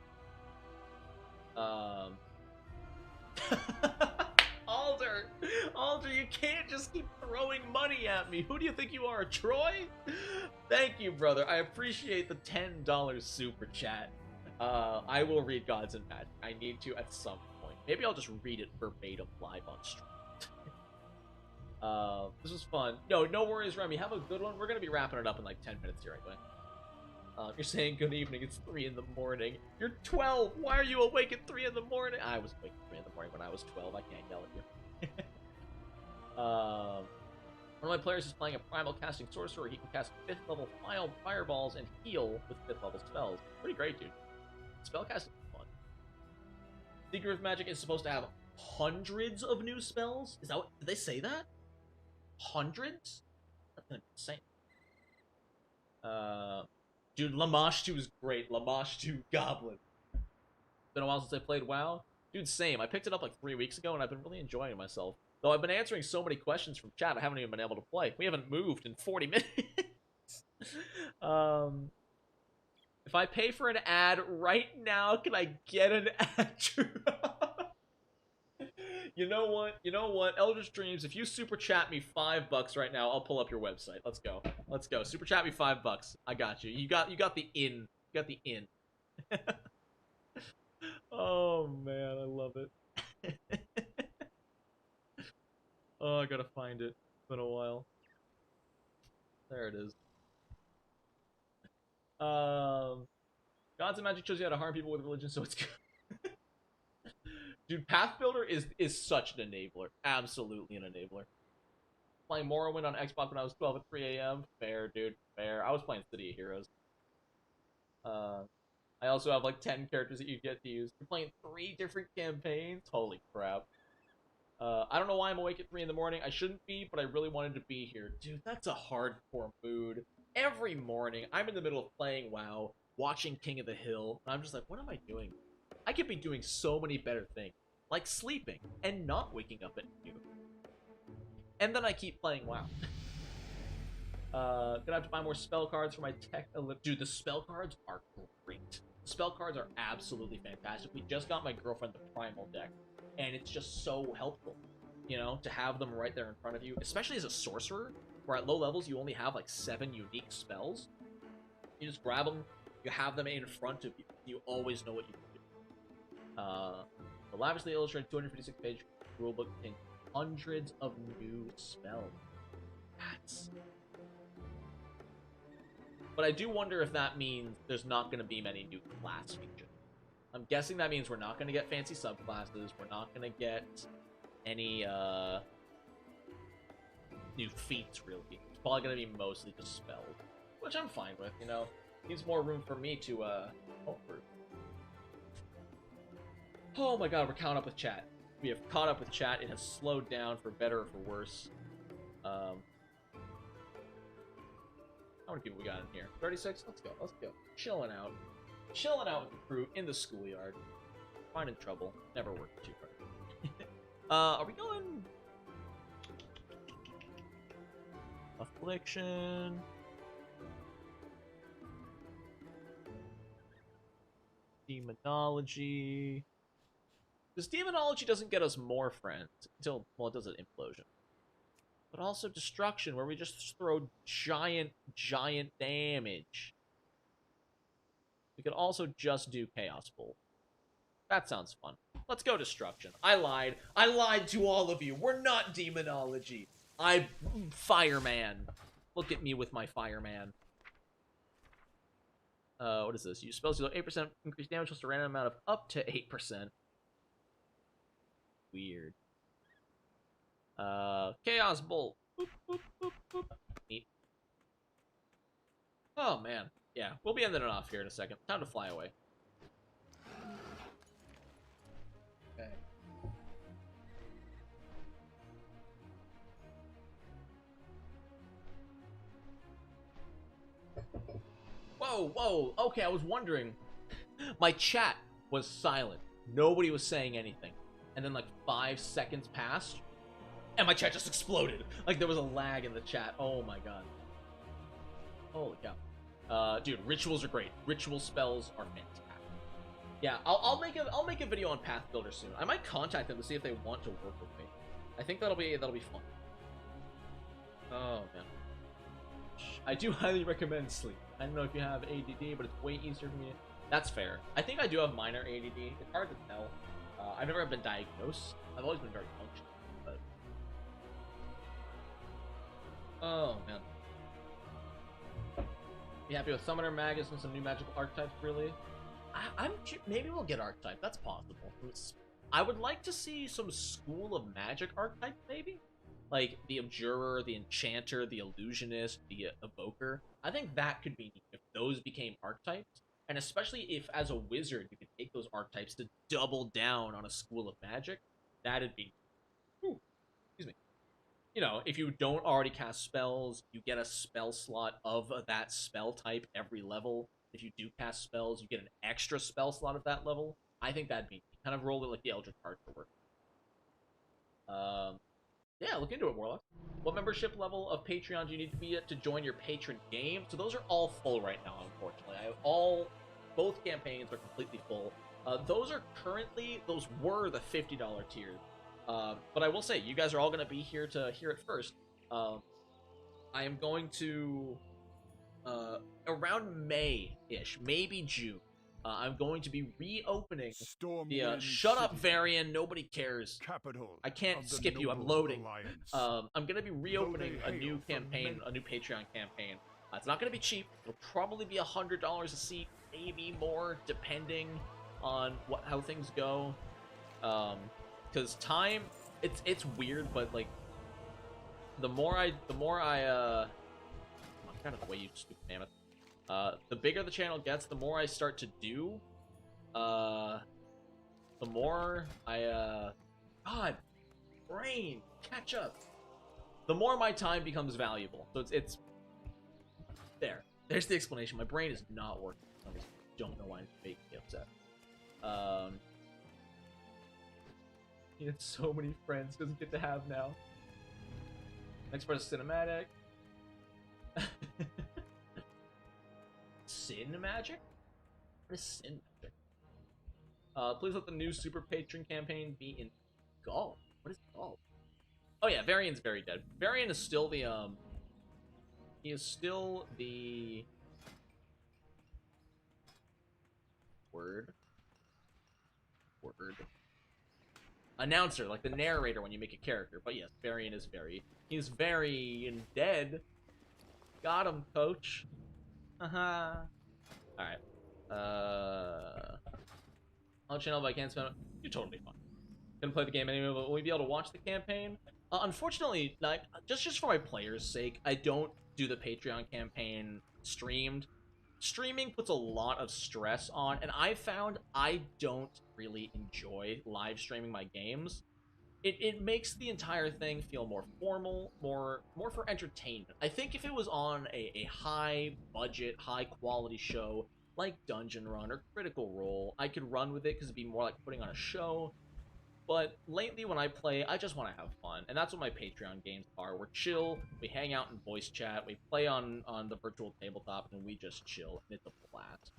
Alder, you can't just keep throwing money at me. Who do you think you are, Troy? Thank you, brother. I appreciate the $10 super chat. I will read Gods and Magic. I need to at some point. Maybe I'll just read it verbatim live on stream. This was fun. No worries, Remy. Have a good one. We're gonna be wrapping it up in like 10 minutes here, anyway. You're saying good evening. It's 3 in the morning. You're 12. Why are you awake at 3 in the morning? I was awake at 3 in the morning when I was 12. I can't yell at you. One of my players is playing a primal casting sorcerer. He can cast 5th level fireballs and heal with 5th level spells. Pretty great, dude. Spellcasting is fun. Secret of Magic is supposed to have hundreds of new spells. Is that what? Did they say that? Hundreds? That's gonna be insane. Dude, Lamash 2 is great. Lamash 2 Goblin. Been a while since I played WoW. Dude, same. I picked it up like 3 weeks ago, and I've been really enjoying myself. Though I've been answering so many questions from chat, I haven't even been able to play. We haven't moved in 40 minutes. If I pay for an ad right now, can I get an ad drop? You know what? Eldritch Dreams, if you super chat me $5 right now, I'll pull up your website. Let's go. Super chat me $5. I got you. You got the in. You got the in. Oh man, I love it. Oh, I gotta find it. It's been a while. There it is. Gods and Magic shows you how to harm people with religion, so it's good. Dude, Path Builder is such an enabler. Absolutely an enabler. Playing Morrowind on Xbox when I was 12 at 3 a.m. Fair, dude. Fair. I was playing City of Heroes. I also have like 10 characters that you get to use. You're playing 3 different campaigns? Holy crap. I don't know why I'm awake at 3 in the morning. I shouldn't be, but I really wanted to be here. Dude, that's a hardcore mood. Every morning, I'm in the middle of playing WoW, watching King of the Hill, and I'm just like, what am I doing? I could be doing so many better things, like sleeping and not waking up at noon. And then I keep playing WoW. Gonna have to buy more spell cards for my tech. Dude, the spell cards are great. The spell cards are absolutely fantastic. We just got my girlfriend the Primal deck, and it's just so helpful, you know, to have them right there in front of you, especially as a sorcerer, where at low levels you only have like 7 unique spells. You just grab them, you have them in front of you. You always know what you can do. The lavishly illustrated 256-page rulebook contains hundreds of new spells. But I do wonder if that means there's not going to be many new class features. I'm guessing that means we're not going to get fancy subclasses. We're not going to get any new feats, really. It's probably going to be mostly just spells, which I'm fine with, you know. Needs more room for me to hope for. Oh my god, we're caught up with chat. We have caught up with chat. It has slowed down for better or for worse. How many people we got in here? 36? Let's go. Chilling out with the crew in the schoolyard. Finding trouble. Never worked too hard. Are we going? Affliction. Demonology. Because Demonology doesn't get us more friends until, well, it does an Implosion. but also destruction, where we just throw giant damage. We could also just do Chaos Bolt. That sounds fun. Let's go destruction. I lied. I lied to all of you. We're not demonology. I'm fireman. Look at me with my fireman. What is this? Use spells deal 8% increased damage plus a random amount of up to 8%. Weird. Chaos Bolt. Boop, boop, boop, boop. Neat. Oh, man. Yeah, we'll be ending it off here in a second. Time to fly away. Okay. Whoa. Okay, I was wondering. My chat was silent. Nobody was saying anything. And then, like, 5 seconds passed, and my chat just exploded. Like, there was a lag in the chat. Oh, my God. Holy cow. Dude, rituals are great. Ritual spells are fantastic. Yeah, I'll make a video on Path Builder soon. I might contact them to see if they want to work with me. I think that'll be fun. Oh, man. I do highly recommend sleep. I don't know if you have ADD, but it's way easier for me. That's fair. I think I do have minor ADD. It's hard to tell. I've never been diagnosed. I've always been very functional, but... Oh, man. Be happy with Summoner, Magus, and some new magical archetypes, really? Maybe we'll get archetype. That's possible. I would like to see some School of Magic archetypes, maybe? Like, the Abjurer, the Enchanter, the Illusionist, the Evoker. I think that could be neat if those became archetypes. And especially if, as a wizard, you could take those archetypes to double down on a School of Magic. That'd be... Ooh, excuse me. You know, if you don't already cast spells, you get a spell slot of that spell type every level. If you do cast spells, you get an extra spell slot of that level. I think that'd be kind of roll it like the Eldritch card for work. Yeah, look into it, Warlock. What membership level of Patreon do you need to be at to join your patron game? So those are all full right now, unfortunately. Both campaigns are completely full. Those were the $50 tiers. But I will say, you guys are all going to be here to hear it first. I am going to, around May-ish, maybe June, I'm going to be reopening the Shut Up Varian, nobody cares. I can't skip you, I'm loading. I'm going to be reopening a new campaign, a new Patreon campaign. It's not going to be cheap. It'll probably be $100 a seat, maybe more, depending on how things go. Because time, it's weird, but like, the more I I'm kind of the way you stupid mammoth. The bigger the channel gets, the more I start to do, the more God, brain, catch up. The more my time becomes valuable. So it's there's the explanation. My brain is not working. I don't know why it's making me upset. He had so many friends, doesn't get to have now. Next part is cinematic. Sin Magic? What is Sin Magic? Please let the new Super Patron campaign be in Gaul. What is Gaul? Oh yeah, Varian's very dead. Varian is still the, he is still the... Word. Announcer, like the narrator when you make a character. But yes, Varian is he's very dead. Got him, coach. Haha. Alright. On channel, but I can't spend it. You're totally fine. Gonna play the game anyway, but will we be able to watch the campaign? Unfortunately, like, just for my players' sake, I don't do the Patreon campaign streamed. Streaming puts a lot of stress on, and I found I don't really enjoy live streaming my games. It makes the entire thing feel more formal, more for entertainment. I think if it was on a high-budget, high-quality show like Dungeon Run or Critical Role, I could run with it because it'd be more like putting on a show. But lately when I play, I just want to have fun, and that's what my Patreon games are. We're chill, we hang out in voice chat, we play on the virtual tabletop, and we just chill, and it's a blast.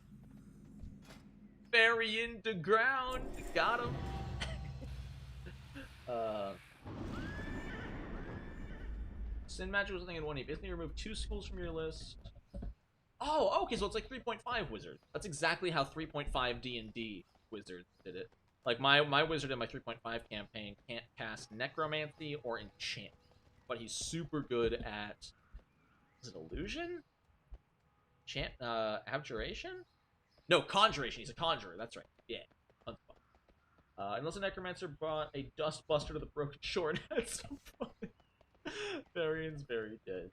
Very into ground, got him. Sin Magic was something in 1E. Basically, remove 2 schools from your list. Oh, okay, so it's like 3.5 Wizard. That's exactly how 3.5 D&D Wizards did it. Like, my wizard in my 3.5 campaign can't cast Necromancy or Enchant. But he's super good at... Is it Illusion? Abjuration? No, Conjuration. He's a Conjurer. That's right. Yeah. Tons of fun. Unless a Necromancer brought a Dustbuster to the Broken Shore and had some fun. Varian's very dead.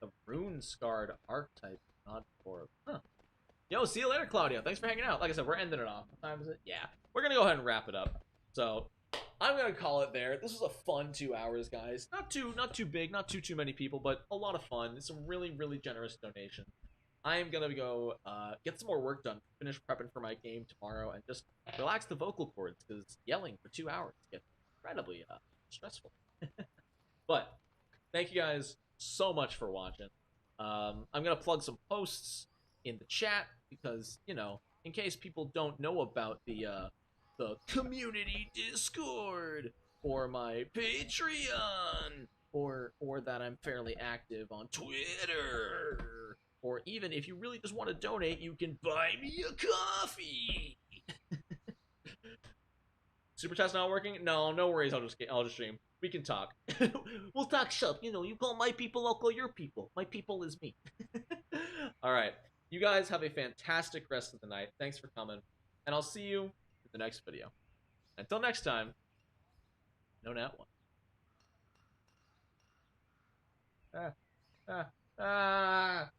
The Rune-Scarred Archetype. Not for... Huh. Yo, see you later, Claudio. Thanks for hanging out. Like I said, we're ending it off. What time is it? Yeah. We're gonna go ahead and wrap it up. So, I'm gonna call it there. This was a fun 2 hours, guys. Not too big, not too many people, but a lot of fun. Some really, really generous donations. I am gonna go get some more work done, finish prepping for my game tomorrow, and just relax the vocal cords, because yelling for 2 hours gets incredibly stressful. But, thank you guys so much for watching. I'm gonna plug some posts in the chat, because, you know, in case people don't know about the community Discord, or my Patreon, or that I'm fairly active on Twitter, or even if you really just want to donate, you can buy me a coffee. Super chat's not working? No worries. I'll just stream. We can talk. We'll talk shop. You know, you call my people, I'll call your people. My people is me. All right. You guys have a fantastic rest of the night. Thanks for coming, and I'll see you in the next video. Until next time, Nonat1. Ah.